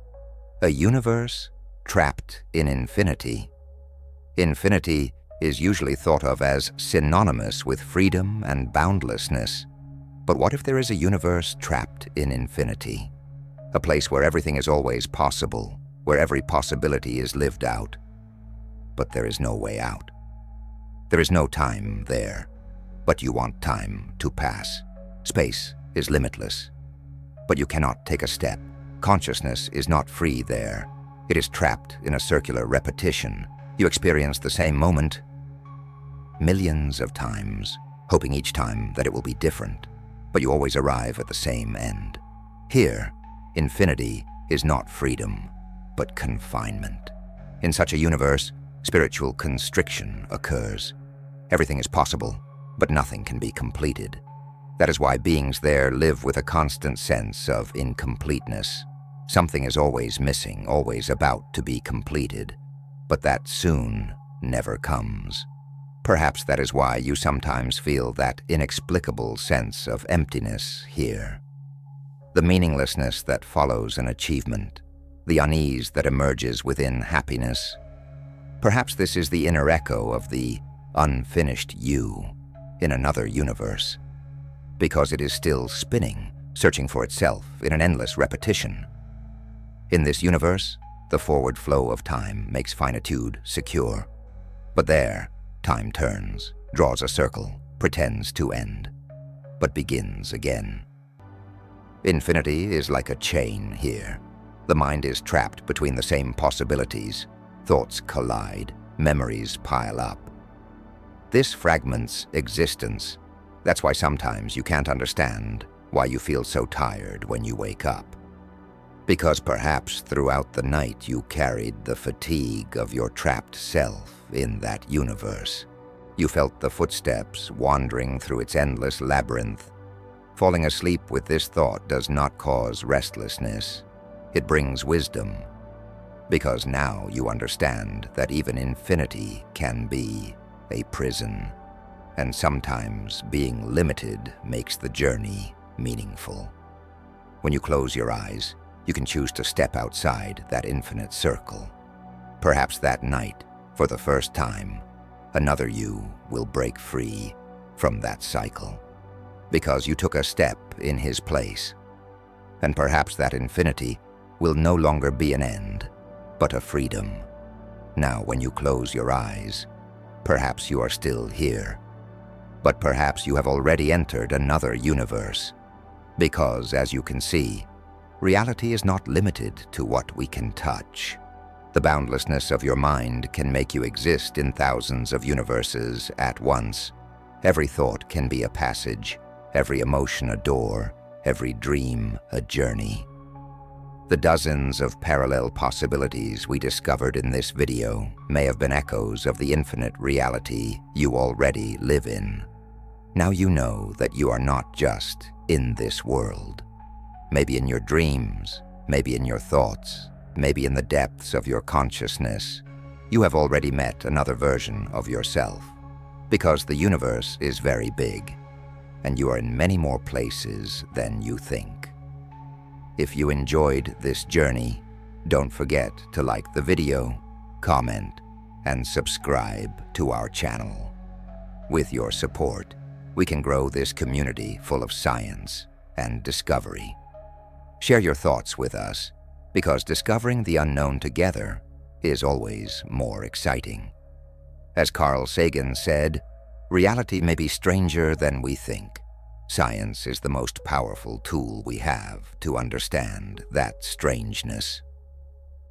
A universe trapped in infinity. Infinity is usually thought of as synonymous with freedom and boundlessness. But what if there is a universe trapped in infinity? A place where everything is always possible, where every possibility is lived out. But there is no way out. There is no time there, but you want time to pass. Space is limitless, but you cannot take a step. Consciousness is not free there. It is trapped in a circular repetition. You experience the same moment millions of times, hoping each time that it will be different, but you always arrive at the same end. Here, infinity is not freedom, but confinement. In such a universe, spiritual constriction occurs. Everything is possible, but nothing can be completed. That is why beings there live with a constant sense of incompleteness. Something is always missing, always about to be completed, but that soon never comes. Perhaps that is why you sometimes feel that inexplicable sense of emptiness here. The meaninglessness that follows an achievement, the unease that emerges within happiness. Perhaps this is the inner echo of the unfinished you in another universe, because it is still spinning, searching for itself in an endless repetition. In this universe, the forward flow of time makes finitude secure. But there, time turns, draws a circle, pretends to end, but begins again. Infinity is like a chain here. The mind is trapped between the same possibilities. Thoughts collide, memories pile up. This fragments existence. That's why sometimes you can't understand why you feel so tired when you wake up. Because perhaps throughout the night you carried the fatigue of your trapped self in that universe. You felt the footsteps wandering through its endless labyrinth. Falling asleep with this thought does not cause restlessness. It brings wisdom. Because now you understand that even infinity can be a prison. And sometimes being limited makes the journey meaningful. When you close your eyes, you can choose to step outside that infinite circle. Perhaps that night, for the first time, another you will break free from that cycle, because you took a step in his place. And perhaps that infinity will no longer be an end, but a freedom. Now, when you close your eyes, perhaps you are still here, but perhaps you have already entered another universe, because, as you can see, reality is not limited to what we can touch. The boundlessness of your mind can make you exist in thousands of universes at once. Every thought can be a passage, every emotion a door, every dream a journey. The dozens of parallel possibilities we discovered in this video may have been echoes of the infinite reality you already live in. Now you know that you are not just in this world. Maybe in your dreams, maybe in your thoughts, maybe in the depths of your consciousness, you have already met another version of yourself. Because the universe is very big, and you are in many more places than you think. If you enjoyed this journey, don't forget to like the video, comment, and subscribe to our channel. With your support, we can grow this community full of science and discovery. Share your thoughts with us, because discovering the unknown together is always more exciting. As Carl Sagan said, reality may be stranger than we think. Science is the most powerful tool we have to understand that strangeness.